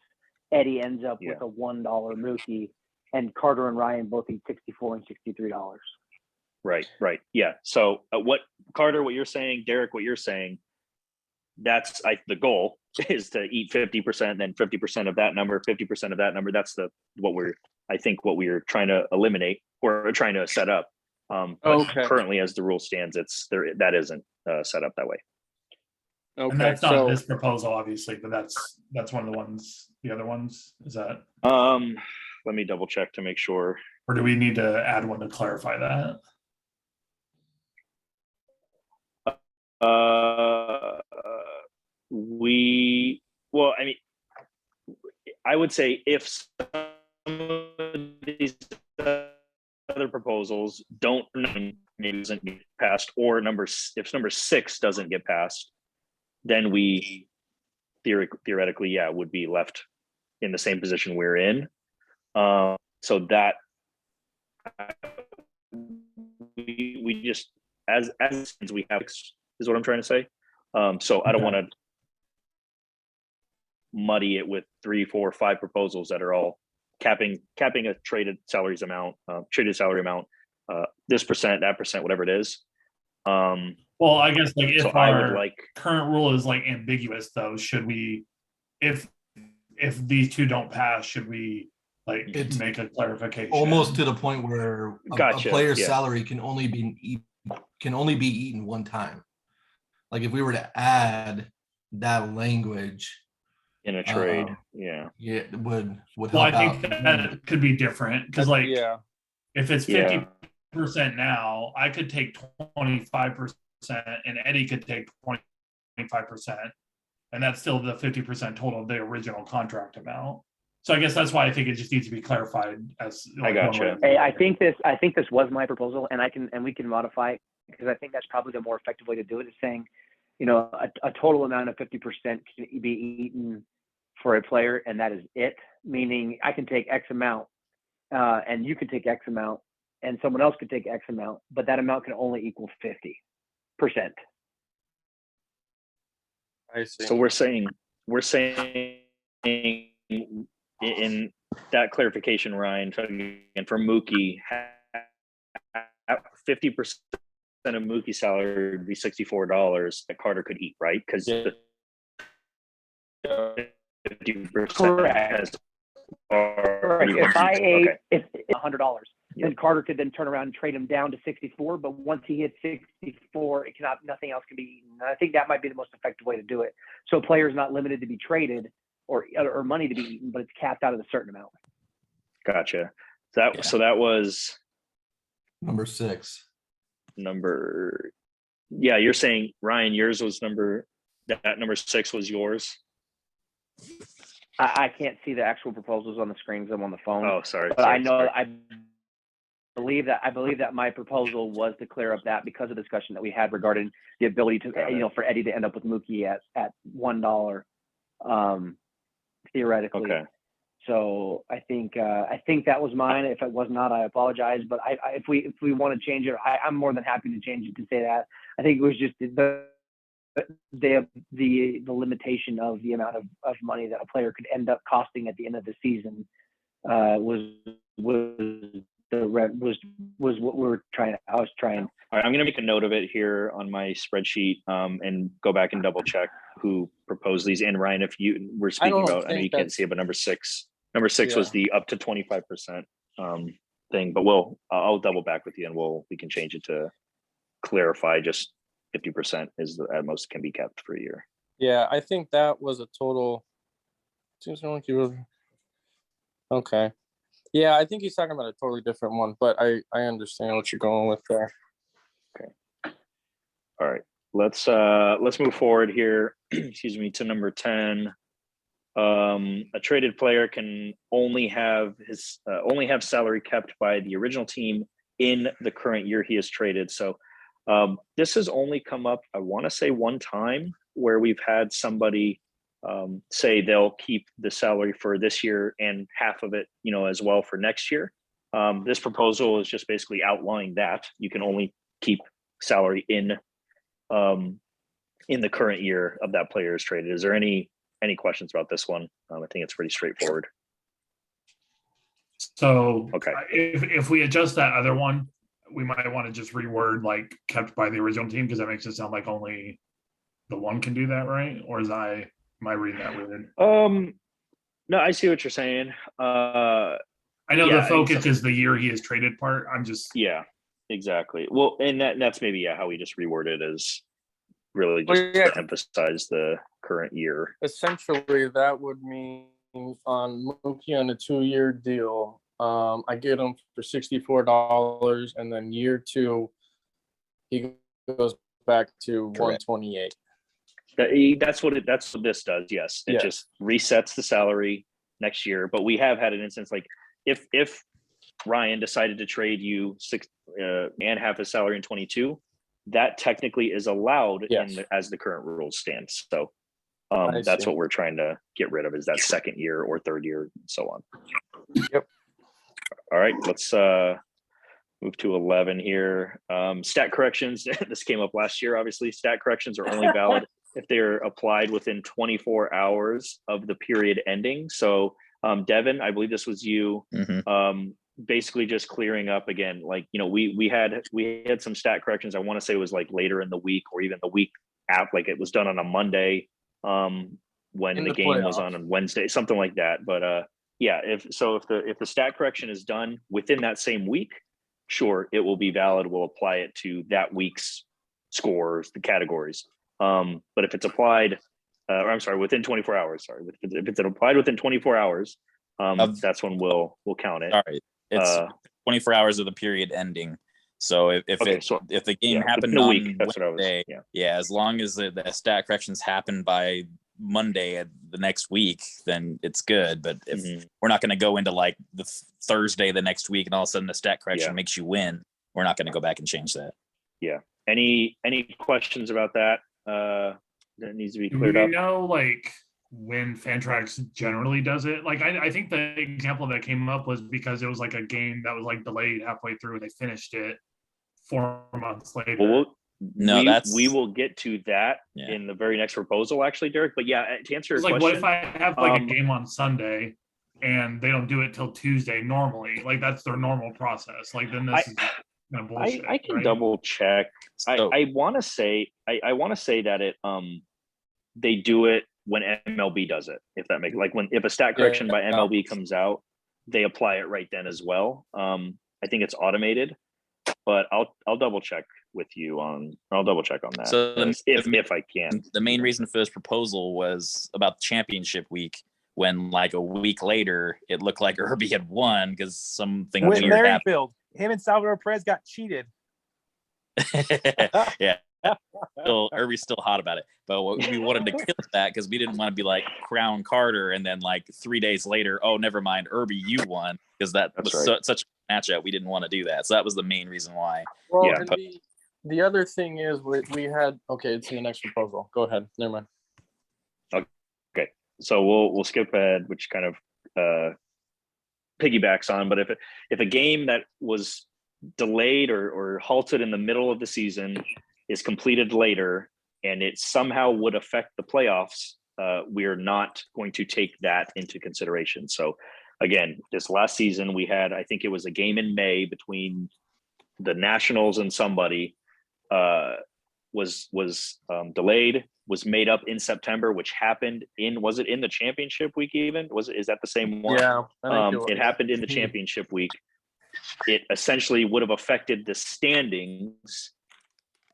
Eddie ends up Yeah. with a $1 Mookie, and Carter and Ryan both eat $64 and $63. Right. Yeah. So what Carter, what you're saying, Derek, what you're saying, that's the goal is to eat 50%, then 50% of that number, 50% of that number. That's what we're trying to eliminate or trying to set up. But Okay. currently, as the rule stands, that isn't set up that way. Okay. And that's not So this proposal, obviously, but that's one of the ones, the other ones, is that, Let me double check to make sure. or do we need to add one to clarify that? Well, I mean, I would say if some of these other proposals maybe doesn't get passed, or if number 6 doesn't get passed, then we theoretically, yeah, would be left in the same position we're in. So that we just as we have is what I'm trying to say. So I don't want to muddy it with 3, 4, 5 proposals that are all capping a traded salary amount, this percent, that percent, whatever it is. Well, I guess like if So I would our current rule is like ambiguous though, should we, if these two don't pass, should we like make a clarification? Almost to the point where a player's yeah. salary can only be eaten one time. Like if we were to add that language in a trade, yeah, it would help Well, I out. think that could be different because like yeah. if it's 50% now, I could take 25% and Eddie could take 25%, and that's still the 50% total of the original contract amount. So I guess that's why I think it just needs to be clarified as I gotcha. Hey, I think this was my proposal, and we can modify it because I think that's probably the more effective way to do it, is saying, you know, a total amount of 50% can be eaten for a player, and that is it. Meaning I can take X amount, and you could take X amount, and someone else could take X amount, but that amount can only equal 50%. I see. So we're saying in that clarification, Ryan, and for Mookie, 50% of Mookie salary would be $64 that Carter could eat, right? Because 50% Correct. If I ate $100, then Carter could then turn around and trade him down to 64. But once he hits 64, nothing else can be eaten. And I think that might be the most effective way to do it. So a player is not limited to be traded or money to be eaten, but it's capped out at a certain amount. Gotcha. So that was number 6. Yeah, you're saying, Ryan, yours was number 6 was yours. I can't see the actual proposals on the screens. I'm on the phone. Oh, sorry. But I know I believe that my proposal was to clear up that because of the discussion that we had regarding the ability to, for Eddie to end up with Mookie at $1, theoretically. Okay. So I think that was mine. If it was not, I apologize. But if we want to change it, I'm more than happy to change it to say that. I think it was just the limitation of the amount of money that a player could end up costing at the end of the season was what we were trying. I was trying. All right, I'm going to make a note of it here on my spreadsheet and go back and double check who proposed these. And Ryan, if you were speaking about, I know you can't see it, but number six was the up to 25% thing. But I'll double back with you, and we can change it to clarify. Just 50% is the at most can be kept for a year. Yeah, I think that was a total. Okay. Yeah, I think he's talking about a totally different one, but I understand what you're going with there. Okay. All right. Let's move forward here. Excuse me, to number 10. A traded player can only have salary kept by the original team in the current year he is traded. So this has only come up, I want to say, one time where we've had somebody say they'll keep the salary for this year and half of it, as well for next year. This proposal is just basically outlining that you can only keep salary in the current year of that player is traded. Is there any any questions about this one? I think it's pretty straightforward. So Okay. if we adjust that other one, we might want to just reword like kept by the original team, because that makes it sound like only the one can do that, right? Or am I reading that weird? No, I see what you're saying. I know yeah, the focus is the year he is traded part. I'm just Yeah, exactly. Well, and that's maybe how we just reworded is really Well, just yeah. to emphasize the current year. Essentially, that would mean on Mookie on a 2-year deal, I get him for $64, and then year 2, he goes back to Correct. 128. That's what this does. Yes, it just resets the salary next year. But we have had an instance like if Ryan decided to trade you and have his salary in 22, that technically is allowed as the current rules stand. So that's what we're trying to get rid of, is that second year or third year and so on. Yep. All right, let's move to 11 here. Stat corrections. This came up last year. Obviously, stat corrections are only valid if they're applied within 24 hours of the period ending. So Devin, I believe this was you. Basically just clearing up again, like, we had some stat corrections. I want to say it was like later in the week or even the week after, like it was done on a Monday when the game was on Wednesday, something like that. But if the stat correction is done within that same week, sure, it will be valid. We'll apply it to that week's scores, the categories. But if it's applied, within 24 hours, if it's applied within 24 hours, that's when we'll count it. All right. It's 24 hours of the period ending. So if the game happened on week, Wednesday, as long as the stat corrections happen by Monday of the next week, then it's good. But if we're not going to go into like the Thursday the next week and all of a sudden the stat correction makes you win, we're not going to go back and change that. Yeah. Any questions about that? That needs to be cleared up. Do we know like when Fantrax generally does it? Like I think the example that came up was because it was like a game that was like delayed halfway through and they finished it 4 months later. Well, we will get to that in the very next proposal, actually, Derek. But to answer your question, what if I have like a game on Sunday and they don't do it till Tuesday normally? Like that's their normal process. Like then this is kind of bullshit. I can double check. So, I want to say that it they do it when MLB does it. If that makes if a stat correction by MLB comes out, they apply it right then as well. I think it's automated, but I'll double check with you on. I'll double check on that. So if I can. The main reason for this proposal was about the championship week, when like a week later it looked like Irby had won because something with weird happened. Merrifield. Him and Salvador Perez got cheated. Yeah. Irby's still hot about it, but we wanted to kill that because we didn't want to be like Crown Carter and then like 3 days later, oh, never mind, Irby, you won, because that was such a matchup. We didn't want to do that, so that was the main reason why. Well, the other thing is we had it's the next proposal. Go ahead. Never mind. Okay, so we'll skip ahead, which kind of piggybacks on. But if a game that was delayed or halted in the middle of the season is completed later and it somehow would affect the playoffs, we are not going to take that into consideration. So again, this last season we had, I think it was a game in May between the Nationals and somebody was delayed, was made up in September, which happened was it in the championship week even? Is that the same one? Yeah. It happened in the championship week. It essentially would have affected the standings,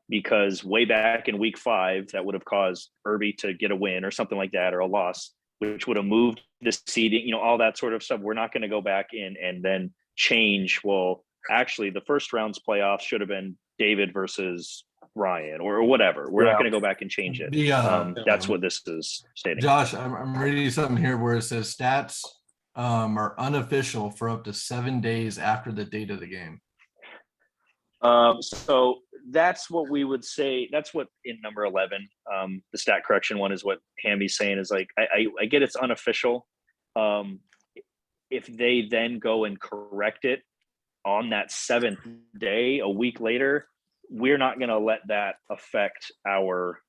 because way back in week 5, that would have caused Irby to get a win or something like that, or a loss, which would have moved the seeding, all that sort of stuff. We're not going to go back in and then change. Well, actually, the first round's playoffs should have been David versus Ryan or whatever. We're not going to go back and change it. That's what this is stating. Josh, I'm reading something here where it says stats are unofficial for up to 7 days after the date of the game. So that's what we would say. That's what in number 11, the stat correction one is what Hamby's saying is like, I get it's unofficial. If they then go and correct it on that 7th day, a week later, we're not going to let that affect our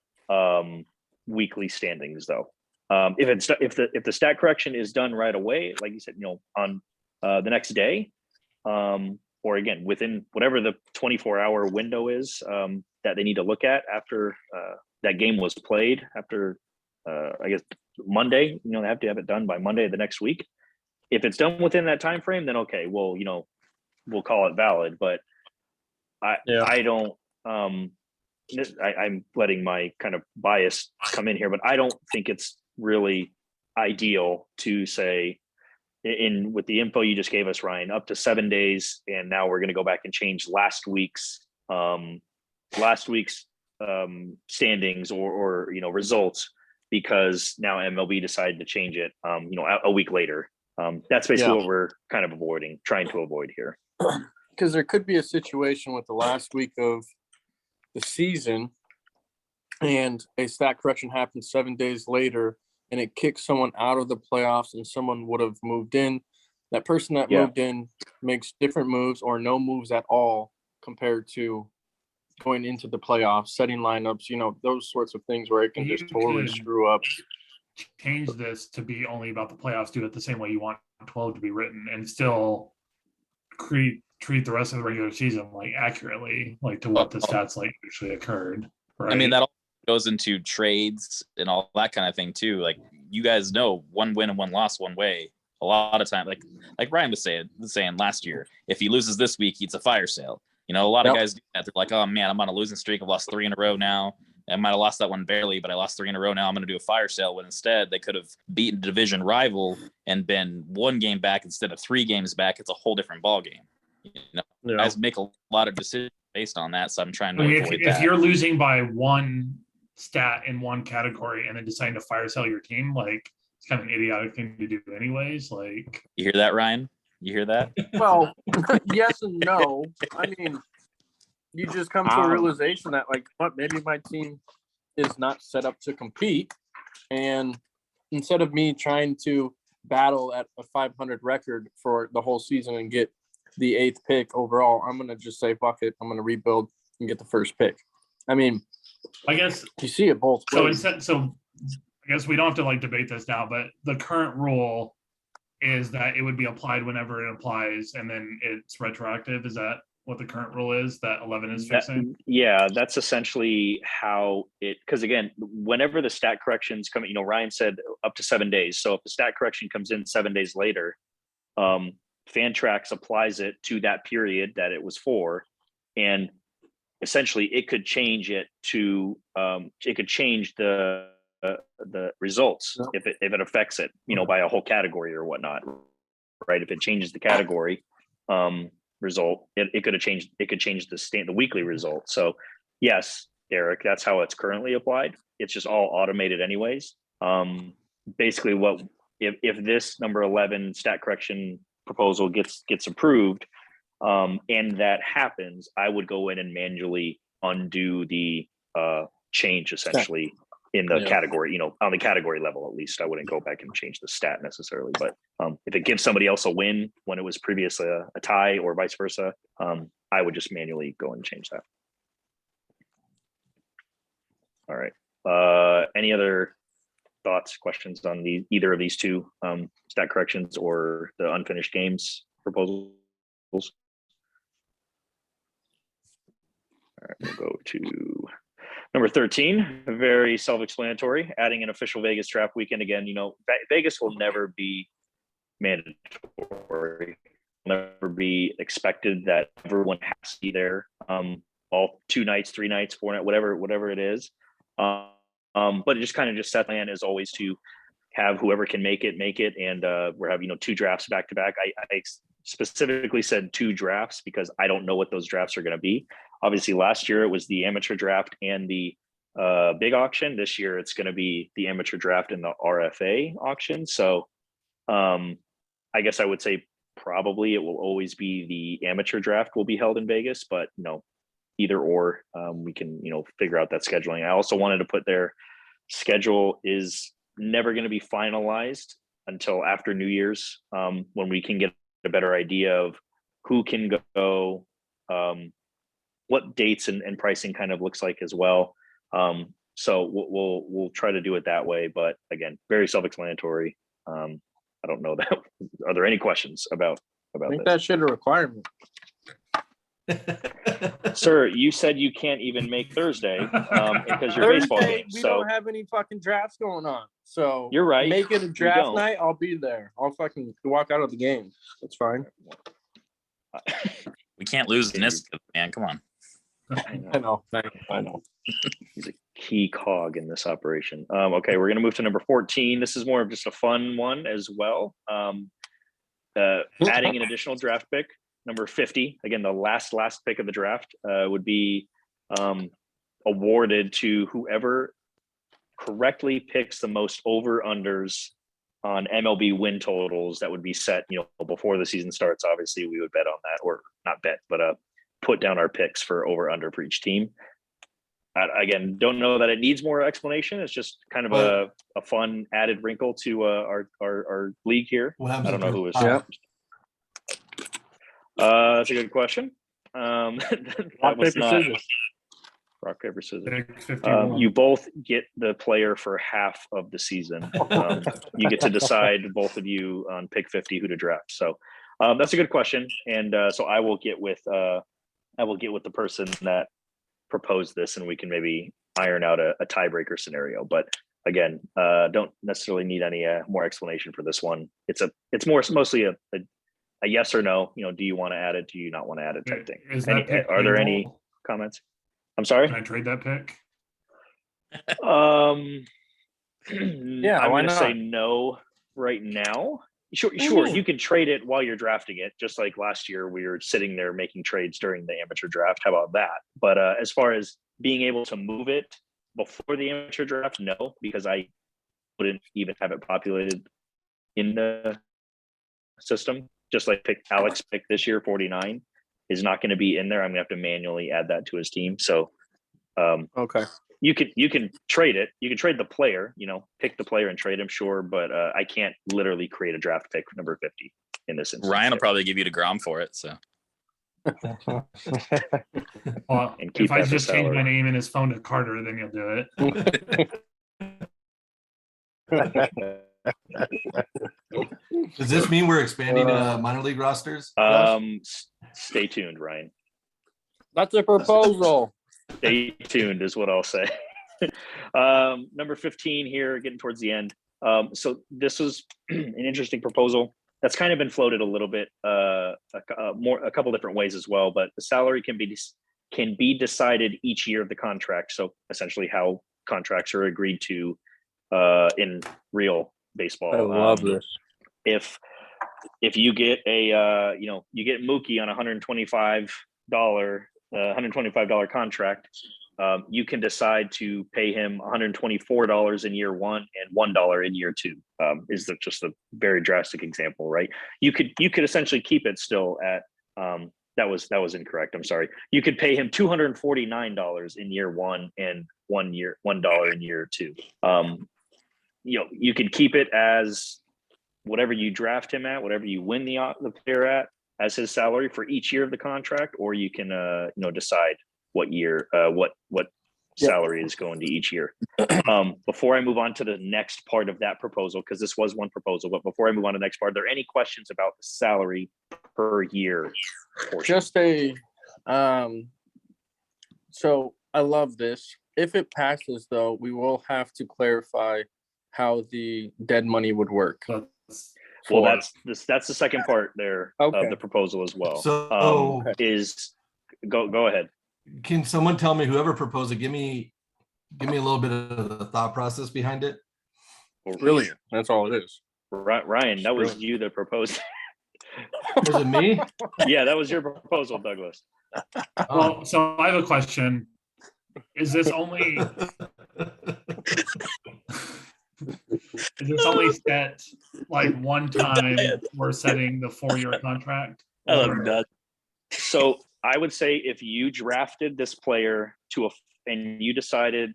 weekly standings though. If the stat correction is done right away, like you said, on the next day, or again within whatever the 24-hour window is that they need to look at after that game was played, after I guess Monday, they have to have it done by Monday of the next week. If it's done within that time frame, then okay, well, we'll call it valid. But I don't. I'm letting my kind of bias come in here, but I don't think it's really ideal to say, with the info you just gave us, Ryan, up to 7 days, and now we're going to go back and change last week's standings or results, because now MLB decided to change it a week later. That's basically what we're kind of trying to avoid here. Because there could be a situation with the last week of the season and a stat correction happens 7 days later and it kicks someone out of the playoffs and someone would have moved in. That person that moved in makes different moves or no moves at all compared to going into the playoffs, setting lineups, those sorts of things where it can just totally screw up. Change this to be only about the playoffs, do it the same way you want 12 to be written, and still treat the rest of the regular season like accurately, like to what the stats like actually occurred. Right? I mean, that all goes into trades and all that kind of thing too. Like, you guys know, one win and one loss one way. A lot of time, like Ryan was saying last year, if he loses this week, it's a fire sale. A lot of guys do that. They're like, oh man, I'm on a losing streak. I've lost 3 in a row now. I might have lost that one barely, but I lost 3 in a row now. I'm going to do a fire sale. When instead they could have beaten a division rival and been 1 game back instead of 3 games back. It's a whole different ball game. Guys make a lot of decisions based on that. So I'm trying to avoid that. If you're losing by 1 stat in 1 category and then deciding to fire sell your team, like, it's kind of an idiotic thing to do anyways. Like, you hear that, Ryan? You hear that? Well, yes and no. I mean, you just come to a realization that, like, maybe my team is not set up to compete. And instead of me trying to battle at a 500 record for the whole season and get the 8th pick overall, I'm going to just say, fuck it. I'm going to rebuild and get the first pick. I mean, I guess you see it both ways. So I guess we don't have to like debate this now, but the current rule is that it would be applied whenever it applies, and then it's retroactive. Is that what the current rule is that 11 is fixing? Yeah, that's essentially how it, because again, whenever the stat corrections come, Ryan said up to 7 days. So if the stat correction comes in 7 days later, Fantrax applies it to that period that it was for, and essentially it could change it to it could change the results if it affects it, by a whole category or whatnot, right? If it changes the category result, it could change the weekly result. So yes, Derek, that's how it's currently applied. It's just all automated anyways. Basically, what if this number 11 stat correction proposal gets approved, and that happens, I would go in and manually undo the change essentially in the category, on the category level. At least I wouldn't go back and change the stat necessarily, but if it gives somebody else a win when it was previously a tie or vice versa, I would just manually go and change that. All right. Any other thoughts, questions on either of these two stat corrections or the unfinished games proposals? All right, we'll go to number 13, very self-explanatory, adding an official Vegas draft weekend. Again, Vegas will never be mandatory, never be expected that everyone has to be there all 2 nights, 3 nights, 4 nights, whatever it is. But it just kind of set plan is always to have whoever can make it. And we're having, 2 drafts back to back. I specifically said 2 drafts because I don't know what those drafts are going to be. Obviously last year it was the amateur draft and the big auction. This year it's going to be the amateur draft and the RFA auction. So I guess I would say probably it will always be the amateur draft will be held in Vegas, but either or, we can, figure out that scheduling. I also wanted to put their schedule is never going to be finalized until after New Year's, when we can get a better idea of who can go, what dates and pricing kind of looks like as well. So we'll try to do it that way. But again, very self-explanatory. I don't know that. Are there any questions about Make this? that shit a requirement. Sir, you said you can't even make Thursday because your baseball Thursday, game. we So don't have any fucking drafts going on. So you're right. make it a We draft don't. night. I'll be there. I'll fucking walk out of the game. That's fine. We can't lose this, man. Come on. I know. I know. He's a key cog in this operation. Okay, we're gonna move to number 14. This is more of just a fun one as well. Adding an additional draft pick, number 50. Again, the last pick of the draft would be awarded to whoever correctly picks the most over-unders on MLB win totals that would be set, before the season starts. Obviously, we would bet on that, or not bet, but put down our picks for over/under for each team. Again, don't know that it needs more explanation. It's just kind of a fun added wrinkle to our league here. What happens I don't if know who they're was. That's a good question. Rock, That was paper, not scissors. rock, paper, scissors. Pick 51. You both get the player for half of the season. You get to decide, both of you, on pick 50 who to draft. So that's a good question, and so I will get with the person that proposed this, and we can maybe iron out a tiebreaker scenario. But again, don't necessarily need any more explanation for this one. It's mostly a yes or no. Do you want to add it? Do you not want to add it? Type thing. Is that pick Are there any tradable? comments? I'm sorry. Can I trade that pick? Yeah, I'm why going to say not? no right now. Sure. mean? You can trade it while you're drafting it, just like last year we were sitting there making trades during the amateur draft. How about that? But as far as being able to move it before the amateur draft, no, because I wouldn't even have it populated in the system. Just like Alex pick this year, 49 is not going to be in there. I'm going to have to manually add that to his team. So Okay. you can trade it. You can trade the player, pick the player and trade him, sure. But I can't literally create a draft pick for number 50 in this instance. Ryan will probably give you DeGrom for it. So Well, And keep if I that for just change my salary. name in his phone to Carter, then you'll do it. Does this mean we're expanding minor league rosters? Josh? Stay tuned, Ryan. That's a proposal. Stay tuned is what I'll say. Number 15 here, getting towards the end. So this was an interesting proposal that's kind of been floated a little bit, a couple different ways as well. But the salary can be decided each year of the contract. So essentially, how contracts are agreed to in real baseball. I love this. If you get you get Mookie on $125 contract, you can decide to pay him $124 in year one and $1 in year two. Is just a very drastic example, right? You could essentially keep it still at that was incorrect. I'm sorry. You could pay him $249 in year one and $1 in year two. You could keep it as whatever you draft him at, whatever you win the player at, as his salary for each year of the contract, or you can decide what year what salary is going to each year. Before I move on to the next part of that proposal, because this was one proposal, but before I move on to the next part, are there any questions about the salary per year portion? Just so I love this. If it passes, though, we will have to clarify how the dead money would work. Well, that's the second part there of the proposal as well. So go ahead. Can someone tell me, whoever proposed it, give me a little bit of the thought process behind it? Brilliant. That's all it is. Ryan, that was you that proposed. Was it me? Yeah, that was your proposal, Douglas. Well, so I have a question. Is this only set like one time we're setting the 4-year contract? I love that. So I would say if you drafted this player and you decided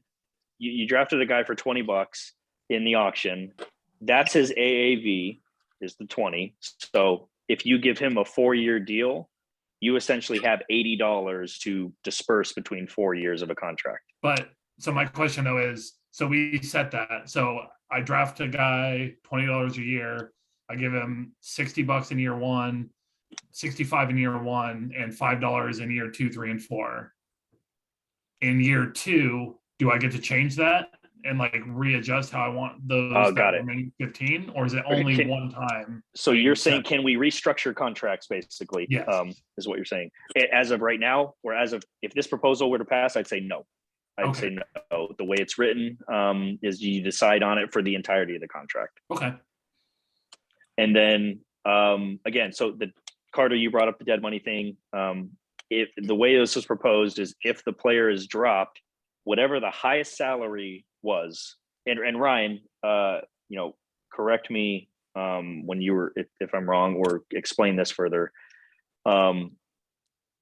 you drafted a guy for $20 in the auction, that's his AAV is the 20. So if you give him a 4-year deal, you essentially have $80 to disperse between 4 years of a contract. But So my question though is, so we set that. So I draft a guy $20 a year. I give him $60 in year one, 65 in year one, and $5 in year 2, 3, and 4. In year 2, do I get to change that and like readjust how I want those Oh, that got it. remaining 15, or is it Okay, only can- one time? So you're saying, can we restructure contracts basically? Yes. Is what you're saying. As of right now, or as of, if this proposal were to pass, I'd say no. I'd Okay. say no. The way it's written is you decide on it for the entirety of the contract. Okay. And then again, so the Carter, you brought up the dead money thing. If the way this was proposed is if the player is dropped, whatever the highest salary was, and Ryan, you know, correct me when you were, if I'm wrong, or explain this further.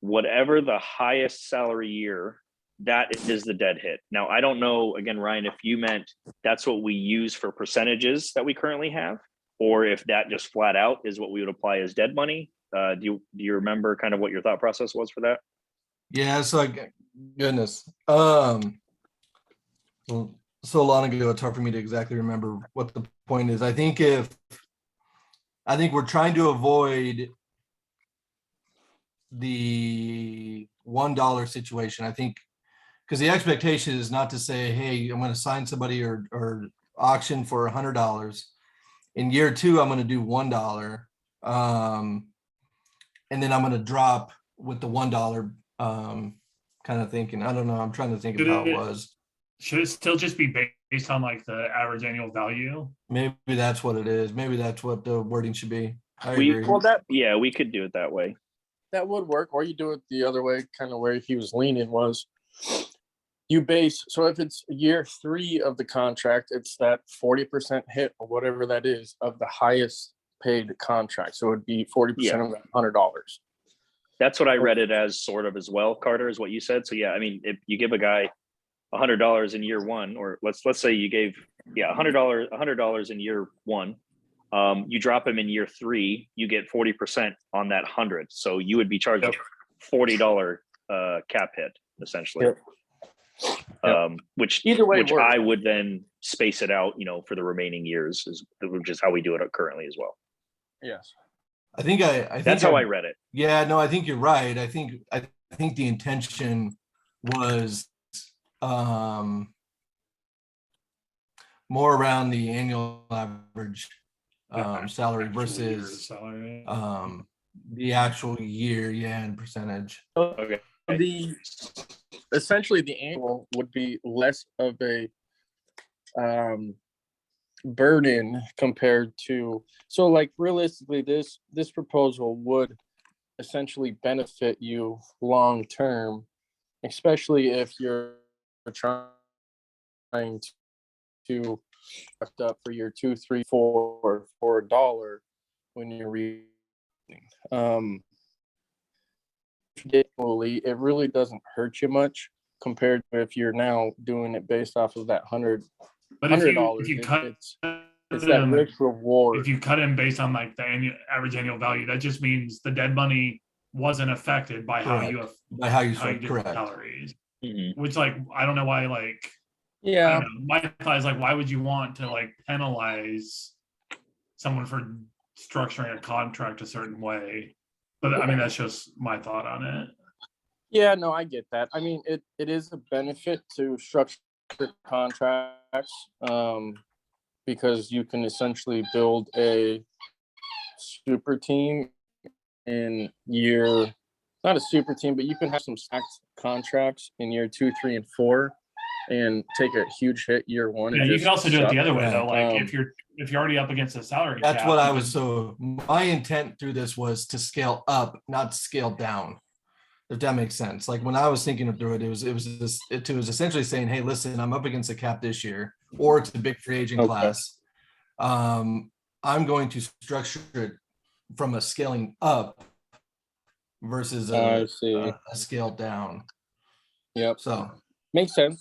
Whatever the highest salary year, that is the dead hit. Now, I don't know, again, Ryan, if you meant that's what we use for percentages that we currently have, or if that just flat out is what we would apply as dead money. Do you remember kind of what your thought process was for that? Yeah, so goodness. Well, so long ago, it's hard for me to exactly remember what the point is. I think we're trying to avoid the $1 situation. I think because the expectation is not to say, hey, I'm going to sign somebody or auction for $100. In year 2, I'm going to do $1. And then I'm going to drop with the $1 kind of thinking. I don't know. I'm trying to think of how it was. Should it still just be based on like the average annual value? Maybe that's what it is. Maybe that's what the wording should be. I agree. Well, Yeah, we could do it that way. that would work, or you do it the other way, kind of where he was leaning was you base. So if it's year 3 of the contract, it's that 40% hit or whatever that is of the highest paid contract. So it would be 40% of that $100. That's what I read it as, sort of, as well, Carter, is what you said. So yeah, I mean, if you give a guy $100 in year 1, or let's say you gave $100 in year 1, you drop him in year 3, you get 40% on that 100. So you would be charged a $40 cap hit essentially. Yep. Which Either way which works. I would then space it out, you know, for the remaining years, which is how we do it currently as well. Yes. I think That's how I read it. Yeah, no, I think you're right. I think the intention was more around the annual average salary versus salary. the actual year, and percentage. Okay. Essentially the annual would be less of a burden compared to, so like realistically this proposal would essentially benefit you long term, especially if you're trying to act up for your 2, 3, 4 for $1 when you're reading. Traditionally, it really doesn't hurt you much compared to if you're now doing it based off of that $100. But if you cut it's that rich reward. if you cut him based on like the average annual value, that just means the dead money wasn't affected by how you did correct. salaries. Mm-hmm. Which, like, I don't know why, like, Yeah. I don't know. My thought is like, why would you want to like penalize someone for structuring a contract a certain way? But I mean, that's just my thought on it. Yeah, no, I get that. I mean, it is a benefit to structure contracts because you can essentially build a super team in year, not a super team, but you can have some stacked contracts in year 2, 3, and 4 and take a huge hit year 1. Yeah, you can also do it the other way though. Like Right. if you're already up against a salary That's cap, what I you was. can- So my intent through this was to scale up, not scale down. If that makes sense. Like when I was thinking through it, it was essentially saying, hey, listen, I'm up against a cap this year, or it's a big free agent class. I'm going to structure it from a scaling up versus a scale down. Yep. So makes sense.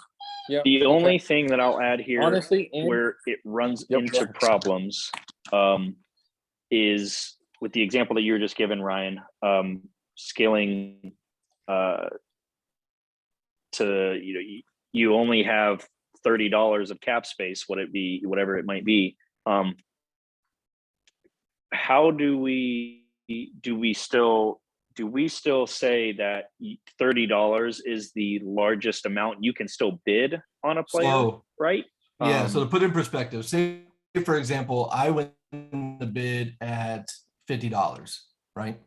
Yeah. The only thing that I'll add here, honestly, where it runs into problems, is with the example that you were just given, Ryan, scaling to, you know, you only have $30 of cap space, whatever it might be. How do we still say that $30 is the largest amount you can still bid on a player, So, right? yeah, so to put in perspective, say for example, I win the bid at $50, right?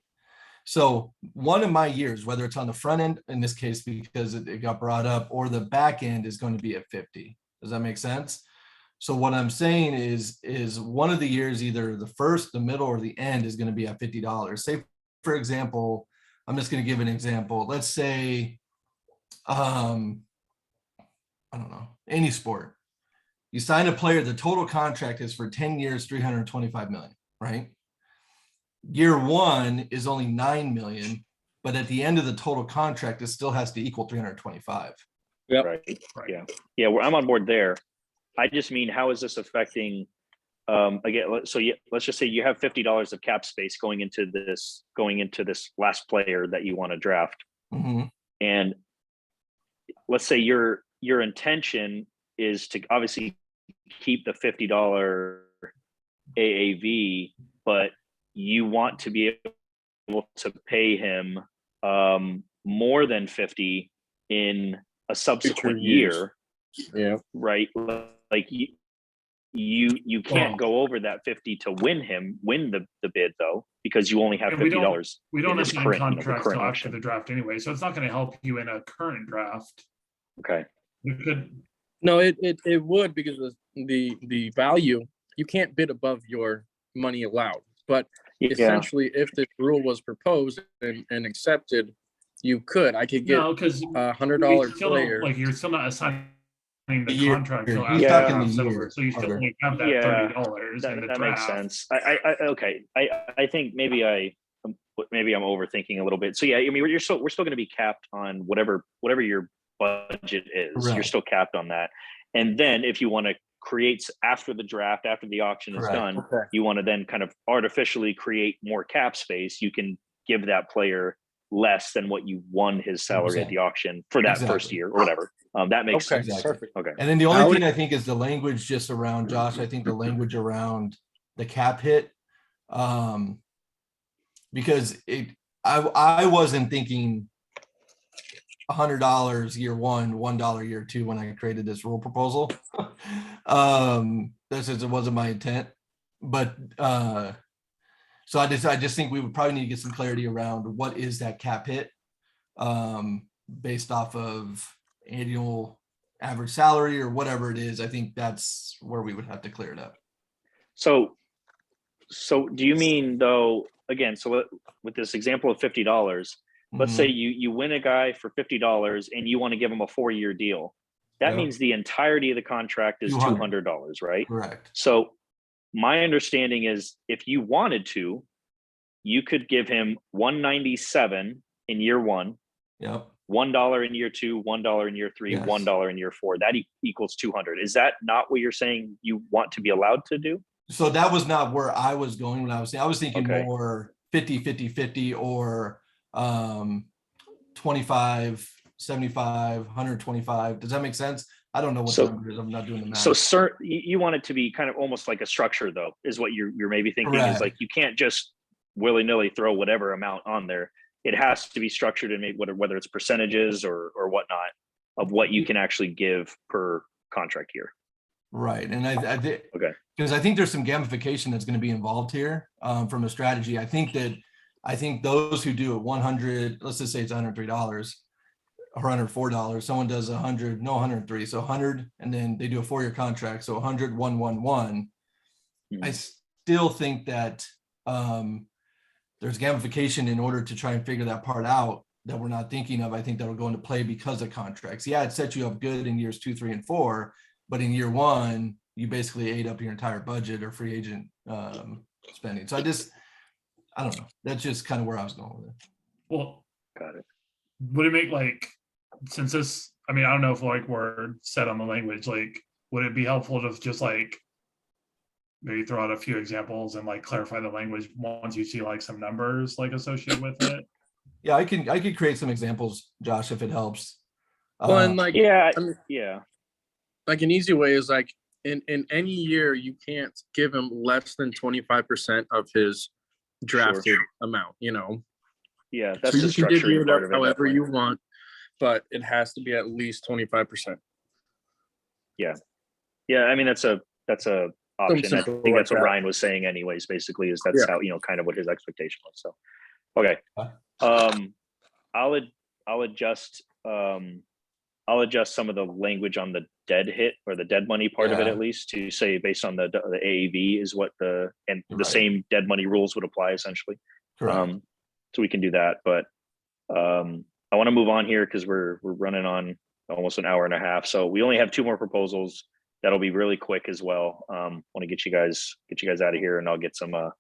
So one of my years, whether it's on the front end, in this case, because it got brought up, or the back end is going to be at 50. Does that make sense? So what I'm saying is one of the years, either the first, the middle, or the end is going to be at $50. Say, for example, I'm just going to give an example. Let's say, I don't know, any sport. You sign a player, the total contract is for 10 years, 325 million, right? Year one is only 9 million, but at the end of the total contract, it still has to equal 325. Yep. Right. Yeah. Well, I'm on board there. I just mean, how is this affecting? Again, let's just say you have $50 of cap space going into this last player that you want to draft, Mm-hmm. and let's say your intention is to obviously keep the $50 AAV, but you want to be able to pay him more than 50 in a subsequent year. Yeah. Right. Like you can't go over that 50 to win the bid though, because you only have $50. We don't assign contracts till after auction. the draft anyway, so it's not going to help you in a current draft. Okay. You could. No, it would, because the value, you can't bid above your money allowed. But essentially, if this rule was proposed and accepted, you could. I could get because $100 player. Like you're still not assigning the year. contract till He's after talking the the draft's year. over, so you still Okay. only have that $30 in the that draft. makes sense. Maybe I'm overthinking a little bit. So yeah, I mean, we're still going to be capped on whatever your budget is. Right. You're still capped on that. And then if you want to create after the draft, after the auction is done, Okay. you want to then kind of artificially create more cap space. You can give that player less than what you won his salary at the auction for that first year or whatever. That makes sense. Perfect. Okay. And then the only thing I think is the language just around, Josh, I think the language around the cap hit, because I wasn't thinking $100 year one, $1 year two when I created this rule proposal. This is, it wasn't my intent, but so I just think we would probably need to get some clarity around what is that cap hit, based off of annual average salary or whatever it is. I think that's where we would have to clear it up. So do you mean though, again, so with this example of $50, let's say you win a guy for $50 and you want to give him a 4-year deal. That means the entirety of the contract is $200, right? Correct. So my understanding is if you wanted to, you could give him $197 in year one, Yep. $1 in year two, $1 in year three, Yes. $1 in year four. That equals 200. Is that not what you're saying you want to be allowed to do? So that was not where I was going when I was thinking Okay. more 50, 50, 50 or 25, 75, 125. Does that make sense? I don't know what the number is. I'm not doing the math. So, sir, you want it to be kind of almost like a structure, though, is what you're maybe thinking. Correct. Is like you can't just willy-nilly throw whatever amount on there. It has to be structured and made whether it's percentages or whatnot of what you can actually give per contract year. Right. And I did, Okay. because I think there's some gamification that's going to be involved here from a strategy. I think those who do it 100, let's just say it's $103 or $104, someone does 100, no 103, so 100, and then they do a 4-year contract, so 100, 111. I still think that there's gamification in order to try and figure that part out that we're not thinking of. I think that'll go into play because of contracts. Yeah, it sets you up good in years 2, 3, and 4, but in year one, you basically ate up your entire budget or free agent spending. So I don't know. That's just kind of where I was going with it. Well, got it. Would it make since this, I mean, I don't know if we're set on the language, would it be helpful to just maybe throw out a few examples and clarify the language once you see some numbers associated with it? Yeah, I could create some examples, Josh, if it helps. Well, and like, Yeah, I mean, yeah, like an easy way is like in any year you can't give him less than 25% of his drafted amount, you know. yeah. So That's the you can divvy structuring it part up of it. however Definitely. you want, but it has to be at least 25%. Yeah. I mean, that's a option. I simple think like that's what that. Ryan was saying anyways, basically, is that's Yeah. how, kind of what his expectation was. So, okay. I'll adjust, I'll adjust some of the language on the dead hit or the dead money part of it, Yeah. at least, to say based on the AAV is what the Right. same dead money rules would apply essentially. Correct. So we can do that, but I want to move on here because we're running on almost an hour and a half. So we only have 2 more proposals. That'll be really quick as well. Want to get you guys out of here, and I'll get some of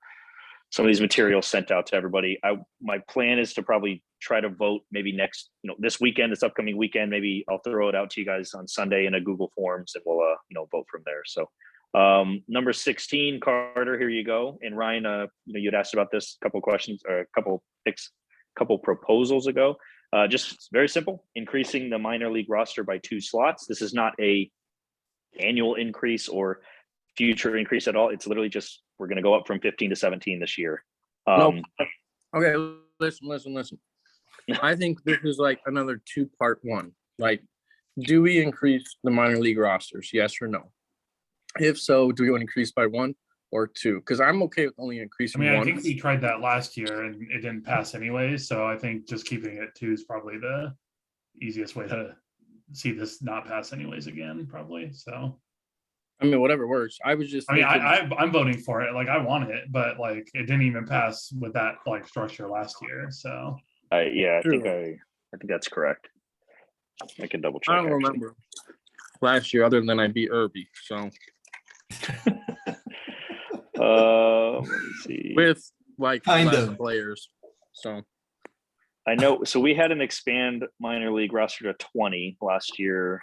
these materials sent out to everybody. My plan is to probably try to vote maybe next, this weekend, this upcoming weekend. Maybe I'll throw it out to you guys on Sunday in a Google Forms, and we'll vote from there. So number 16, Carter, here you go. And Ryan, you'd asked about this a couple questions or a couple proposals ago. Just very simple, increasing the minor league roster by 2 slots. This is not a annual increase or future increase at all. It's literally just, we're going to go up from 15 to 17 this year. Nope. Okay, listen. I think this is like another 2-part one. Like, do we increase the minor league rosters? Yes or no? If so, do we want to increase by 1 or 2? Because I'm okay with only I increasing mean, I 1. think we tried that last year and it didn't pass anyway. So I think just keeping it 2 is probably the easiest way to see this not pass anyways again, probably. So I mean, whatever works. I was just I mean, thinking, I'm voting for it. Like, I want it, but like, it didn't even pass with that like structure last year. So I True. think that's correct. I can double check. I don't remember last year other than I beat Irby. So Let me see. with like Kind less of. players. So I know. So we had an expand minor league roster to 20 last year.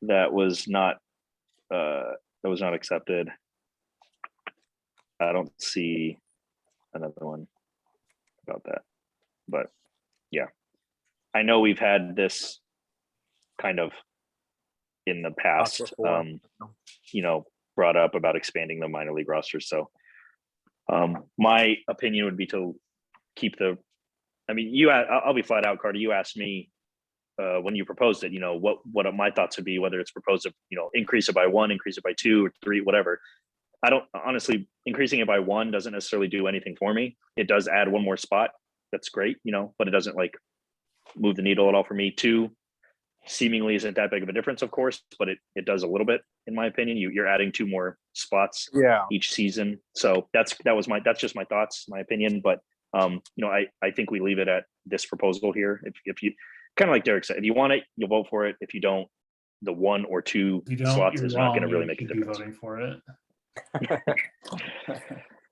That was not accepted. I don't see another one about that, but yeah, I know we've had this kind of in the past, before. brought up about expanding the minor league roster. So my opinion would be to keep I'll be flat out, Carter. You asked me when you proposed it, what my thoughts would be, whether it's proposed to, increase it by 1, increase it by 2 or 3, whatever. I don't honestly, increasing it by 1 doesn't necessarily do anything for me. It does add 1 more spot. That's great, but it doesn't like move the needle at all for me. 2 seemingly isn't that big of a difference, of course, but it does a little bit, in my opinion. You're adding 2 more spots each season. So that's just my thoughts, my opinion. But I think we leave it at this proposal here. If you, kind of like Derek said, if you want it, you'll vote for it. If you don't, the 1 or 2 if you don't, slots you're is wrong. not going to really You make a should be difference. voting for it.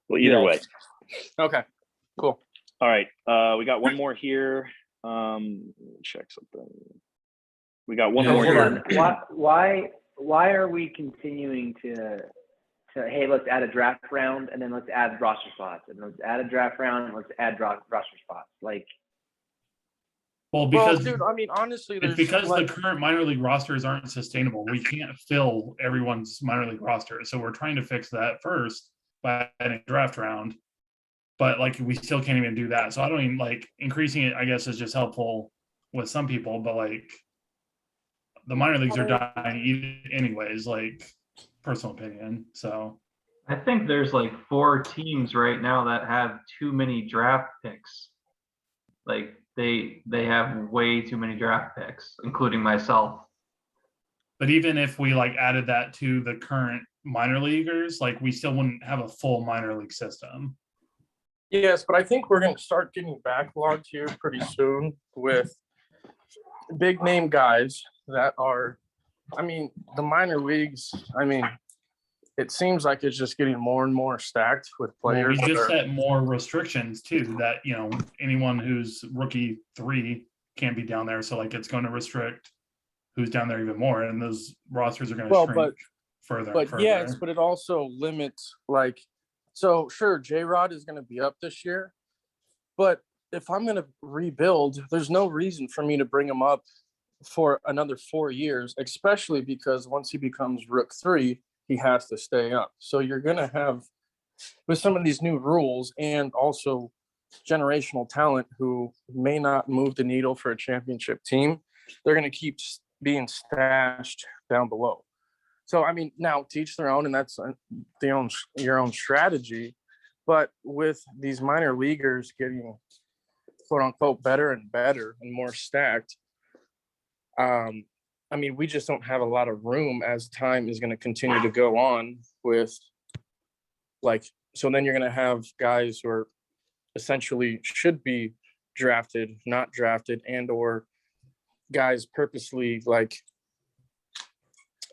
Well, either way. Okay, cool. All right. We got 1 more here. Check something. We got 1 Yeah, more hold here. on. Why are we continuing to hey, let's add a draft round and then let's add roster spots and let's add a draft round and let's add roster spots? Like, Well, Well, because dude, I mean, honestly, it's there's because like, the current minor league rosters aren't sustainable. We can't fill everyone's minor league roster. So we're trying to fix that first by adding a draft round. But like, we still can't even do that. So I don't even like increasing it, I guess, is just helpful with some people, but like the minor leagues are dying anyways, like personal opinion. So I think there's like 4 teams right now that have too many draft picks. Like they have way too many draft picks, including myself. but even if we like added that to the current minor leaguers, like we still wouldn't have a full minor league system. yes, but I think we're going to start getting backlogged here pretty soon with big name guys that are, I mean, the minor leagues, I mean, it seems like it's just getting more and more stacked with Well, players. we just that are, set more restrictions too, that anyone who's rookie 3 can't be down there. So like it's going to restrict who's down there even more, and those rosters are going to shrink further. but and further. yes, but it also limits like, so sure, J-Rod is going to be up this year, but if I'm going to rebuild, there's no reason for me to bring him up for another 4 years, especially because once he becomes Rook 3, he has to stay up. So you're going to have, with some of these new rules and also generational talent who may not move the needle for a championship team, they're going to keep being stashed down below. So, I mean, now teach their own, and that's your own strategy. But with these minor leaguers getting quote unquote better and better and more stacked, I mean, we just don't have a lot of room as time is going to continue to go on with like, so then you're going to have guys who are essentially should be drafted, not drafted, and or guys purposely like,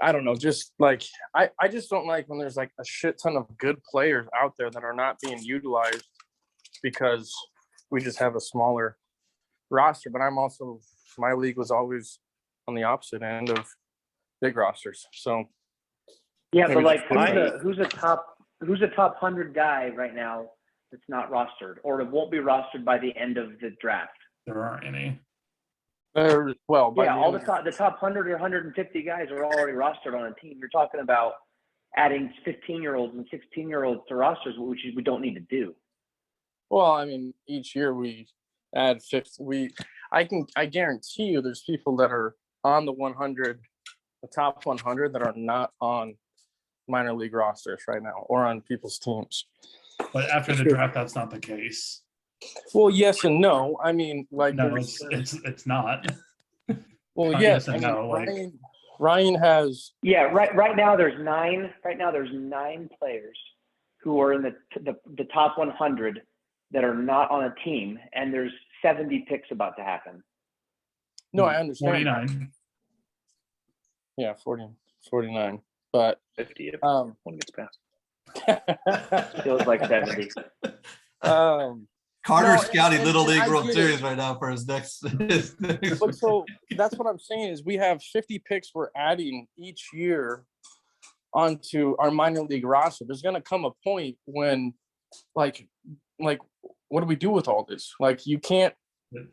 I don't know, just like I just don't like when there's like a shit ton of good players out there that are not being utilized because we just have a smaller roster. But I'm also, my league was always on the opposite end of big rosters. So Yeah, but maybe like just who's a top 100 guy right now that's not rostered or it won't be rostered by the end of the draft? There aren't any. well, by Yeah, the all end the top 100 or 150 guys are already rostered on a team. You're talking about adding 15-year-olds and 16-year-olds to rosters, which we don't need to do. well, I mean, each year we add fifth. I guarantee you, there's people that are on the 100, the top 100 that are not on minor league rosters right now or on people's teams. But after the draft, that's not the case. Well, yes and no. I mean, like, No, it's not. well, not yes. yes and I mean, no, like- Ryan has. Yeah, right now there's 9. Right now there's 9 players who are in the top 100 that are not on a team, and there's 70 picks about to happen. No, I understand. 49. Yeah, 49. But 50 if um, one gets passed. Feels like 70. Carter's No, scouting and Little League I World get Series it. right now for his next. But so that's what I'm saying is we have 50 picks we're adding each year onto our minor league roster. There's going to come a point when like what do we do with all this? Like, you can't.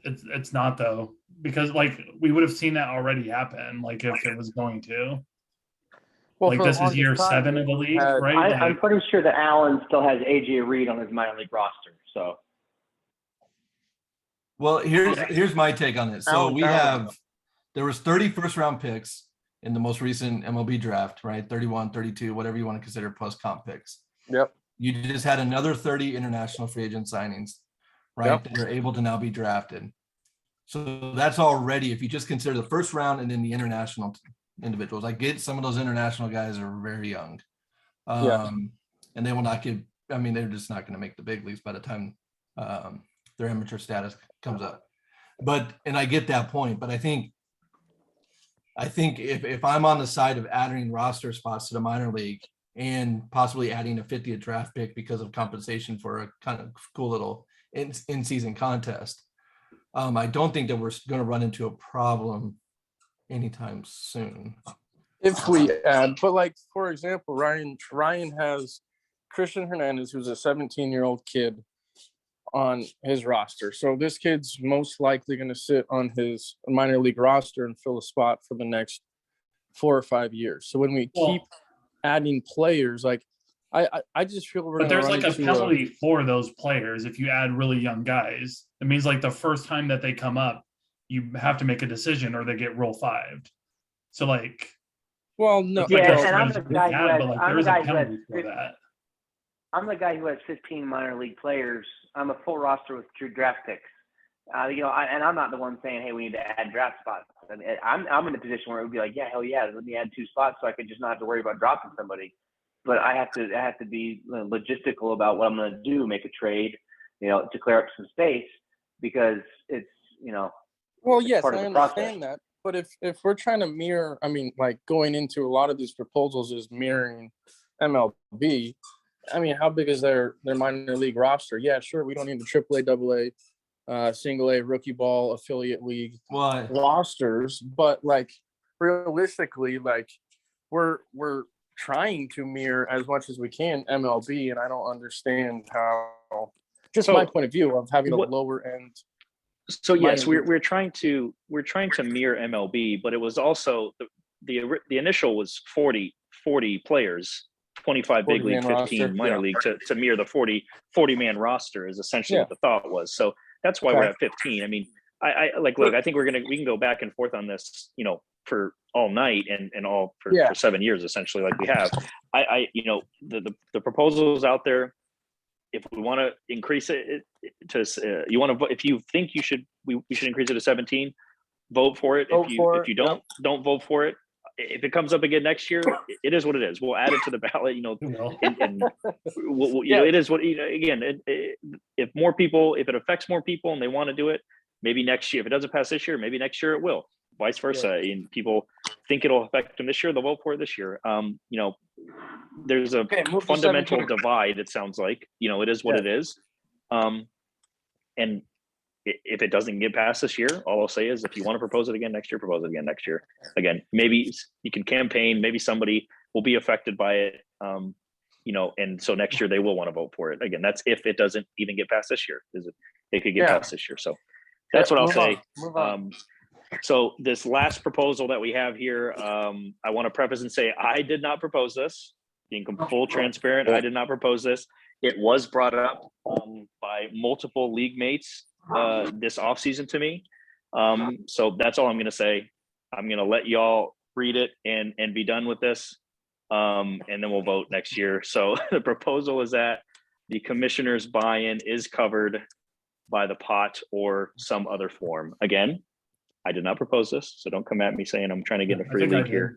It's not though, because like we would have seen that already happen. Like if it was going to. Well, Like for the this is longest year time, 7 of the we league, had- right? I'm pretty sure that Allen still has AJ Reed on his minor league roster. So Well, here's my take on it. So there was 30 first round picks in the most recent MLB draft, right? 31, 32, whatever you want to consider plus comp picks. Yep. You just had another 30 international free agent signings, right? Yep. That are able to now be drafted. So that's already, if you just consider the first round and then the international individuals, I get some of those international guys are very young. And they will not give, I mean, they're just not going to make the big leagues by the time their amateur status comes up. But, and I get that point, but I think if I'm on the side of adding roster spots to the minor league and possibly adding a 50th draft pick because of compensation for a kind of cool little in-season contest, I don't think that we're going to run into a problem anytime soon. If we add, but like, for example, Ryan has Christian Hernandez, who's a 17-year-old kid on his roster. So this kid's most likely going to sit on his minor league roster and fill a spot for the next 4 or 5 years. So when we keep adding players, like I just feel we're. But there's like a into penalty for those players if you add really young guys. It means like the first time that they come up, you have to make a decision or they get Rule 5'd. So like, well, no, it's like Yeah, a and I'm the strategy guy to who add, has- but like I'm there the is a guy who has penalty for that. I'm the guy who has 15 minor league players. I'm a full roster with 2 draft picks. And I'm not the one saying, hey, we need to add draft spots. I mean, I'm in a position where it would be like, yeah, hell yeah, let me add 2 spots so I could just not have to worry about dropping somebody. But I have to be logistical about what I'm going to do, make a trade, to clear up some space because it's, well, it's yes, part of I the process. understand that. But if we're trying to mirror, I mean, like going into a lot of these proposals is mirroring MLB. I mean, how big is their minor league roster? Yeah, sure. We don't need the AAA, AA, single A, rookie ball, affiliate league rosters, but like realistically, like we're trying to mirror as much as we can MLB, and I don't understand how. Just my point of view of having a lower end So yes, Minor we're trying to mirror MLB, but it was also the initial was 40 players, 25 big 40 league, man 15 roster, minor yeah. league to mirror the 40 man roster is essentially Yeah. what the thought was. So that's why we're Okay. at 15. I mean, I like, look, I think we can go back and forth on this, you know, for all night and all for 7 years, essentially, like we have. You know, the proposal is out there. If we want to increase it to, you want to vote, if you think we should increase it to 17, vote for it. Vote for if you it, don't vote for it. If it comes up again next year, it is what it is. We'll add it to the ballot, you know, You know. and you know, it is what, you know, again, if it affects more people and they want to do it, maybe next year. If it doesn't pass this year, maybe next year it will. Vice versa. And people think it'll affect them this year, they'll vote for it this year. You know, there's a move to fundamental 17. divide, it sounds like. You know, it is what it is. And if it doesn't get passed this year, all I'll say is if you want to propose it again next year, propose it again next year. Again, maybe you can campaign, maybe somebody will be affected by it. You know, and so next year they will want to vote for it. Again, that's if it doesn't even get passed this year. It could get passed this year. So that's what I'll say. Move on. So this last proposal that we have here, I want to preface and say I did not propose this. Being full transparent, I did not propose this. It was brought up by multiple league mates this offseason to me. So that's all I'm going to say. I'm going to let y'all read it and be done with this. And then we'll vote next year. So the proposal is that the commissioner's buy-in is covered by the pot or some other form. Again, I did not propose this, so don't come at me saying I'm trying to get a free league here.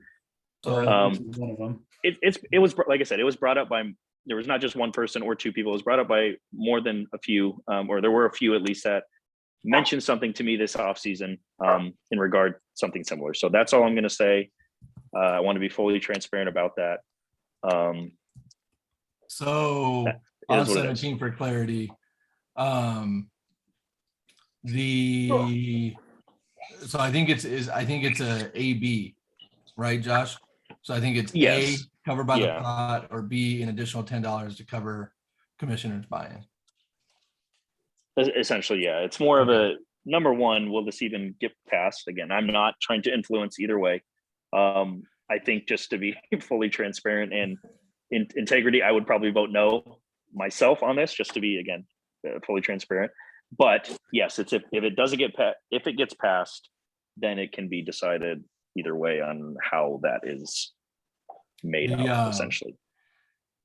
One of them. It was, like I said, it was brought up by, there was not just one person or two people. It was brought up by more than a few, or there were a few at least that mentioned something to me this offseason in regard to something similar. So that's all I'm going to say. I want to be fully transparent about that. So on 17 for clarity, so I think it's a AB, right, Josh? So I think it's yes. A, covered by the pot, or B, an additional $10 to cover commissioner's buy-in. Essentially, yeah. It's more of a number one, will this even get passed? Again, I'm not trying to influence either way. I think just to be fully transparent and in integrity, I would probably vote no myself on this, just to be, again, fully transparent. But yes, it's if it doesn't get if it gets passed, then it can be decided either way on how that is made up, essentially.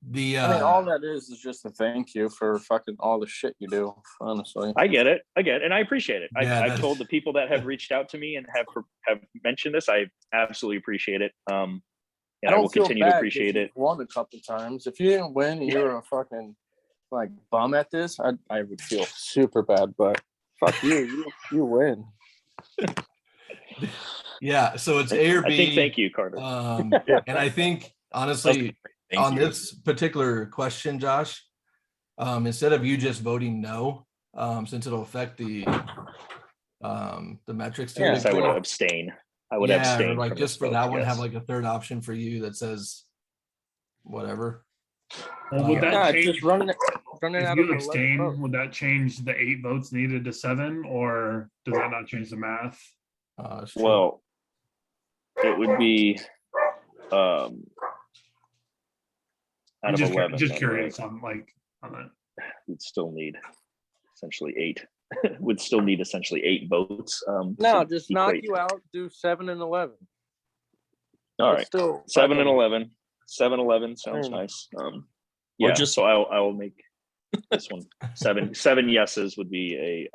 I mean, all that is just a thank you for fucking all the shit you do, honestly. I get it, and I appreciate it. Yeah, I've told the people that have reached out to me and have mentioned this, I absolutely appreciate it. And I will continue to appreciate it. Won a couple times. If you didn't win, and you're a fucking like bum at this, I would feel super bad. But fuck you win. Yeah, so it's A or B. I think thank you, Carter. And I think honestly, on this particular question, Josh, instead of you just voting no, since it'll affect the metrics. Yes, I would abstain. I would abstain. Like just for that one, have like a third option for you that says whatever. Would that change? Just running If out you of abstain, would that change the 8 votes needed to 7, or does that not change the math? Well, it would be out I'm of just 11. just curious on that. We'd still need essentially 8. Would still need essentially 8 votes. No, just knock you out. Do 7 and 11. All right, still 7 and 11. 7-11 sounds nice. Yeah, just so I will make this one 7 yeses would be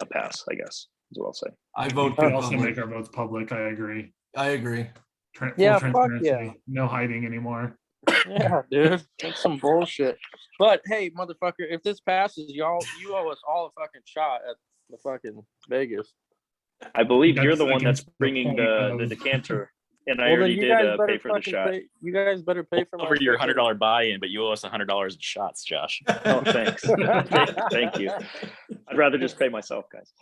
a pass, I guess is what I'll say. I vote. We also make our votes public. I agree. Full fuck transparency. yeah. No hiding anymore. Yeah, dude, that's some bullshit. But hey, motherfucker, if this passes, you owe us all a fucking shot at the fucking Vegas. I believe you're the That's one that's against the bringing point the of- decanter, and I Well, then already you did guys better pay for the fucking shot. You guys better pay for Over your $100 buy-in, but you owe us $100 in shots, Josh. Oh, thanks. Thank you. I'd rather just pay myself, guys.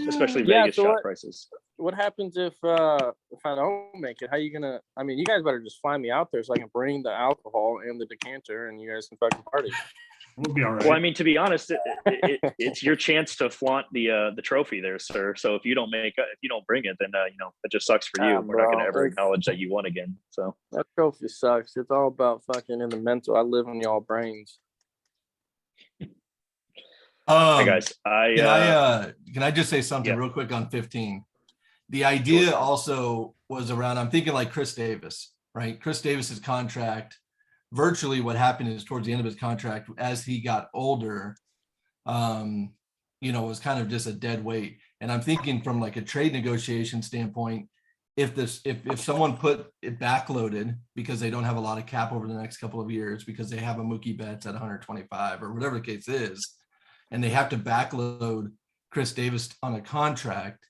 Especially Vegas so shot prices. What happens if I don't make it? How you gonna? I mean, you guys better just fly me out there so I can bring the alcohol and the decanter, and you guys can fucking party. We'll be all right. Well, I mean, to be honest, it's your chance to flaunt the trophy there, sir. So if you don't bring it, then it just sucks for you. We're not going to ever acknowledge that you won again. So That trophy sucks. It's all about fucking in the mental. I live in y'all brains. hey guys, Can I just say something yeah. real quick on 15? The idea also was around, I'm thinking like Chris Davis, right? Chris Davis's contract, virtually what happened is towards the end of his contract, as he got older, was kind of just a dead weight. And I'm thinking from like a trade negotiation standpoint, if someone put it backloaded because they don't have a lot of cap over the next couple of years because they have a Mookie Betts at 125 or whatever the case is, and they have to backload Chris Davis on a contract,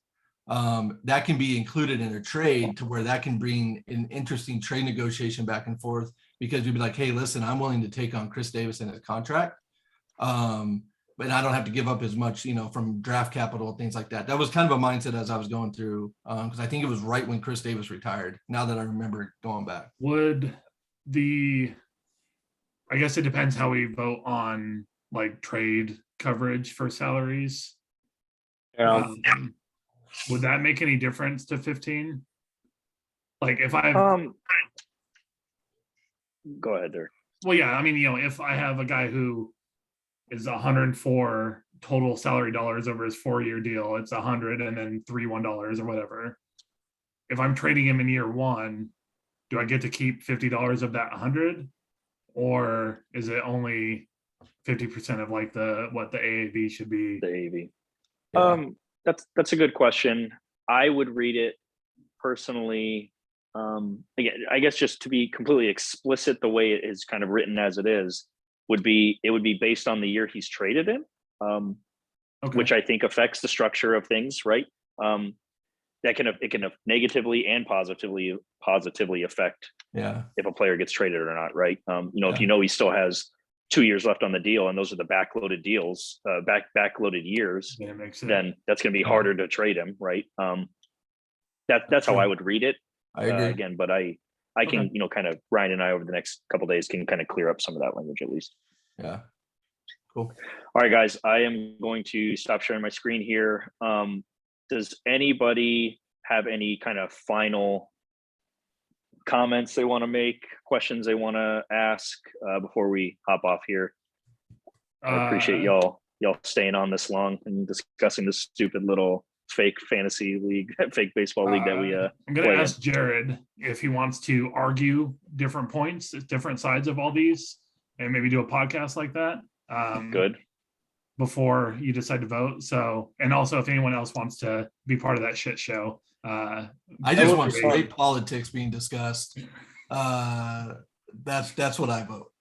that can be included in a trade to where that can bring an interesting trade negotiation back and forth, because you'd be like, hey, listen, I'm willing to take on Chris Davis in his contract. But I don't have to give up as much, from draft capital, things like that. That was kind of a mindset as I was going through, because I think it was right when Chris Davis retired. Now that I remember going back. I guess it depends how we vote on like trade coverage for salaries. Yeah. Would that make any difference to 15? Like if I go ahead there. Well, yeah, I mean, if I have a guy who is 104 total salary dollars over his 4-year deal, it's 100 and then $1 or whatever. If I'm trading him in year 1, do I get to keep $50 of that 100, or is it only 50% of like what the AAV should be? The AAV. Yeah. That's a good question. I would read it personally. Again, I guess just to be completely explicit, the way it is kind of written as it would be based on the year he's traded in, Okay. which I think affects the structure of things, right? It can negatively and positively affect if a player gets traded or not, right? If he still has 2 years left on the deal and those are the backloaded deals, backloaded years, then that's going to be harder to trade him, right? That's how I would read it. I agree. Again, but I can, kind of, Ryan and I over the next couple of days can kind of clear up some of that language at least. Yeah. Cool. All right, guys, I am going to stop sharing my screen here. Does anybody have any kind of final comments they want to make, questions they want to ask before we hop off here? I appreciate y'all staying on this long and discussing this stupid little fake fantasy league, fake baseball league that we I'm going to ask Jared if he wants to argue different points, different sides of all these, and maybe do a podcast like that. Good. Before you decide to vote. So, and also if anyone else wants to be part of that shit show. I just want straight politics being discussed. That's what I vote.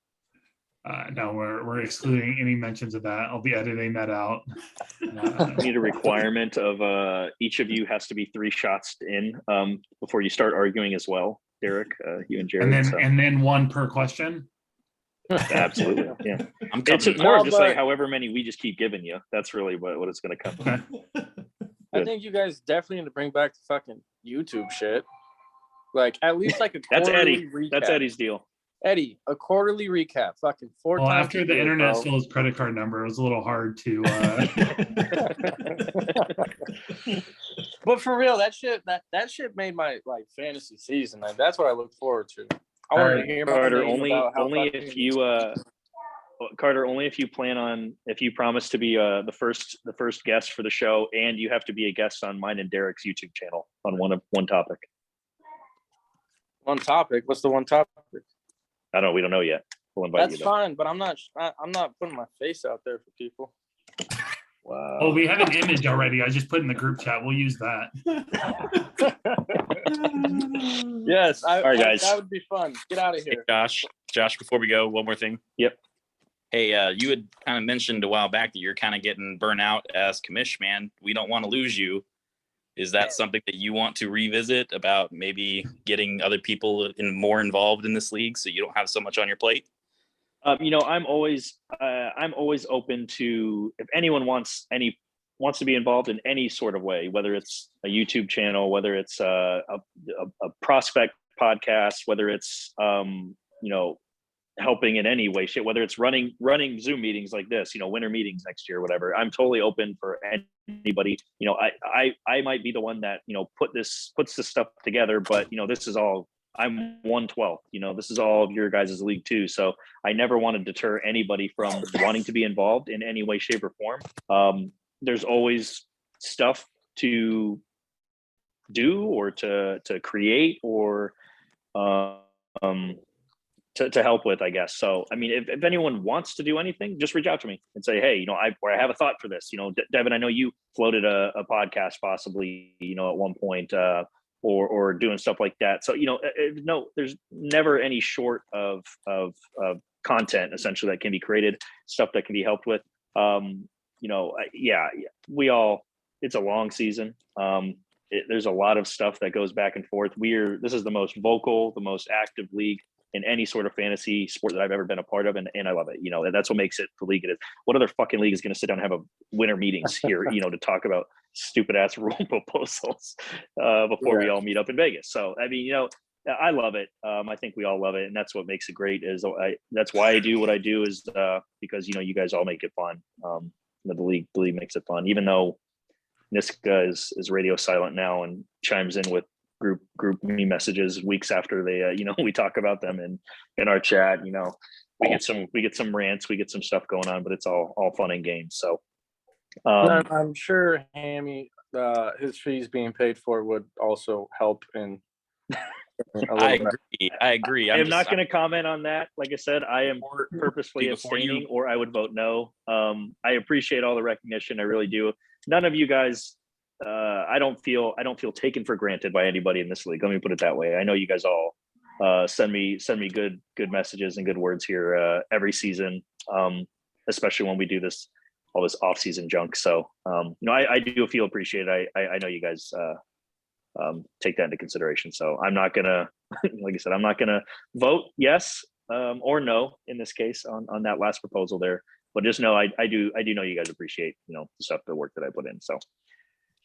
No, we're excluding any mentions of that. I'll be editing that out. We need a requirement of each of you has to be 3 shots in before you start arguing as well, Derek, you and Jared. And then 1 per question. Absolutely, yeah. It's more of just like however many we just keep giving you. That's really what it's going to come to. I think you guys definitely need to bring back the fucking YouTube shit. Like at least like a That's quarterly Eddie. recap. That's Eddie's deal. Eddie, a quarterly recap. Fucking 4 well, times. After the internet stole his credit card number, it was a little hard to. But for real, that shit made my like fantasy season. Like, that's what I look forward to. I want to hear Carter, only if you Carter, only if you promise to be the first guest for the show, and you have to be a guest on mine and Derek's YouTube channel on one topic. One topic. What's the one topic? I don't know. We don't know yet. We'll invite you. That's fine, but I'm not putting my face out there for people. Wow. Oh, we have an image already. I just put in the group chat. We'll use that. Yes. All right, guys. That would be fun. Get out of here. Hey, Josh, before we go, one more thing. Yep. Hey, you had kind of mentioned a while back that you're kind of getting burnt out as commish, man. We don't want to lose you. Is that something that you want to revisit about maybe getting other people more involved in this league so you don't have so much on your plate? I'm always open to, if anyone wants to be involved in any sort of way, whether it's a YouTube channel, whether it's a prospect podcast, whether it's helping in any way, shape, whether it's running Zoom meetings like this, winter meetings next year, whatever. I'm totally open for anybody. I might be the one that, puts this stuff together, but this is all, I'm 1/12. This is all of your guys' league too. So I never want to deter anybody from wanting to be involved in any way, shape, or form. There's always stuff to do or to create or to help with, I guess. So, I mean, if anyone wants to do anything, just reach out to me and say, hey, I have a thought for this. Devin, I know you floated a podcast possibly, at one point, or doing stuff like that. So, no, there's never any short of content essentially that can be created, stuff that can be helped with. It's a long season. There's a lot of stuff that goes back and forth. This is the most vocal, the most active league in any sort of fantasy sport that I've ever been a part of. And I love it. And that's what makes it the league it is. What other fucking league is going to sit down and have a winter meetings here, to talk about stupid ass rule proposals before we all meet up in Vegas. So, I mean, I love it. I think we all love it. And that's what makes it great that's why I do what I do is because, you guys all make it fun. The league makes it fun, even though Niska is radio silent now and chimes in with group me messages weeks after they we talk about them in our chat. We get some rants, we get some stuff going on, but it's all fun and games. So I'm sure Hammy, his fees being paid for would also help in I agree. I am not going to comment on that. Like I said, I am purposefully before you- abstaining, or I would vote no. I appreciate all the recognition. I really do. None of you guys, I don't feel taken for granted by anybody in this league. Let me put it that way. I know you guys all send me good messages and good words here every season, especially when we do all this off-season junk. So I do feel appreciated. I know you guys take that into consideration. So I'm not gonna, like I said, I'm not gonna vote yes or no in this case on that last proposal there. But just know I do know you guys appreciate the work that I put in. So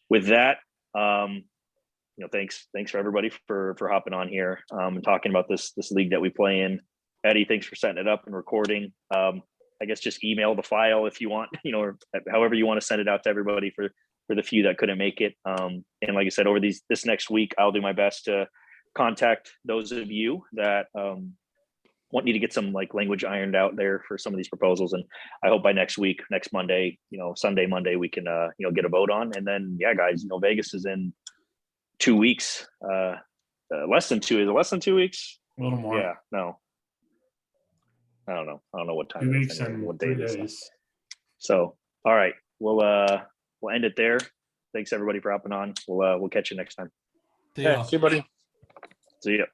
with that, thanks for everybody for hopping on here and talking about this league that we play in. Eddie, thanks for setting it up and recording. I guess just email the file if you want, or however you want to send it out to everybody for the few that couldn't make it. And like I said, over this next week, I'll do my best to contact those of you that want me to get some language ironed out there for some of these proposals. And I hope by next Monday, Sunday, Monday, we can, get a vote on. And then, yeah, guys, Vegas is in 2 weeks, less than 2 weeks. A little more. Yeah, no, I don't know what time. 2 it is weeks anyway, and what day 3 it is. days. So, all right, we'll end it there. Thanks everybody for hopping on. We'll catch you next time. Yeah. See you, buddy. See ya.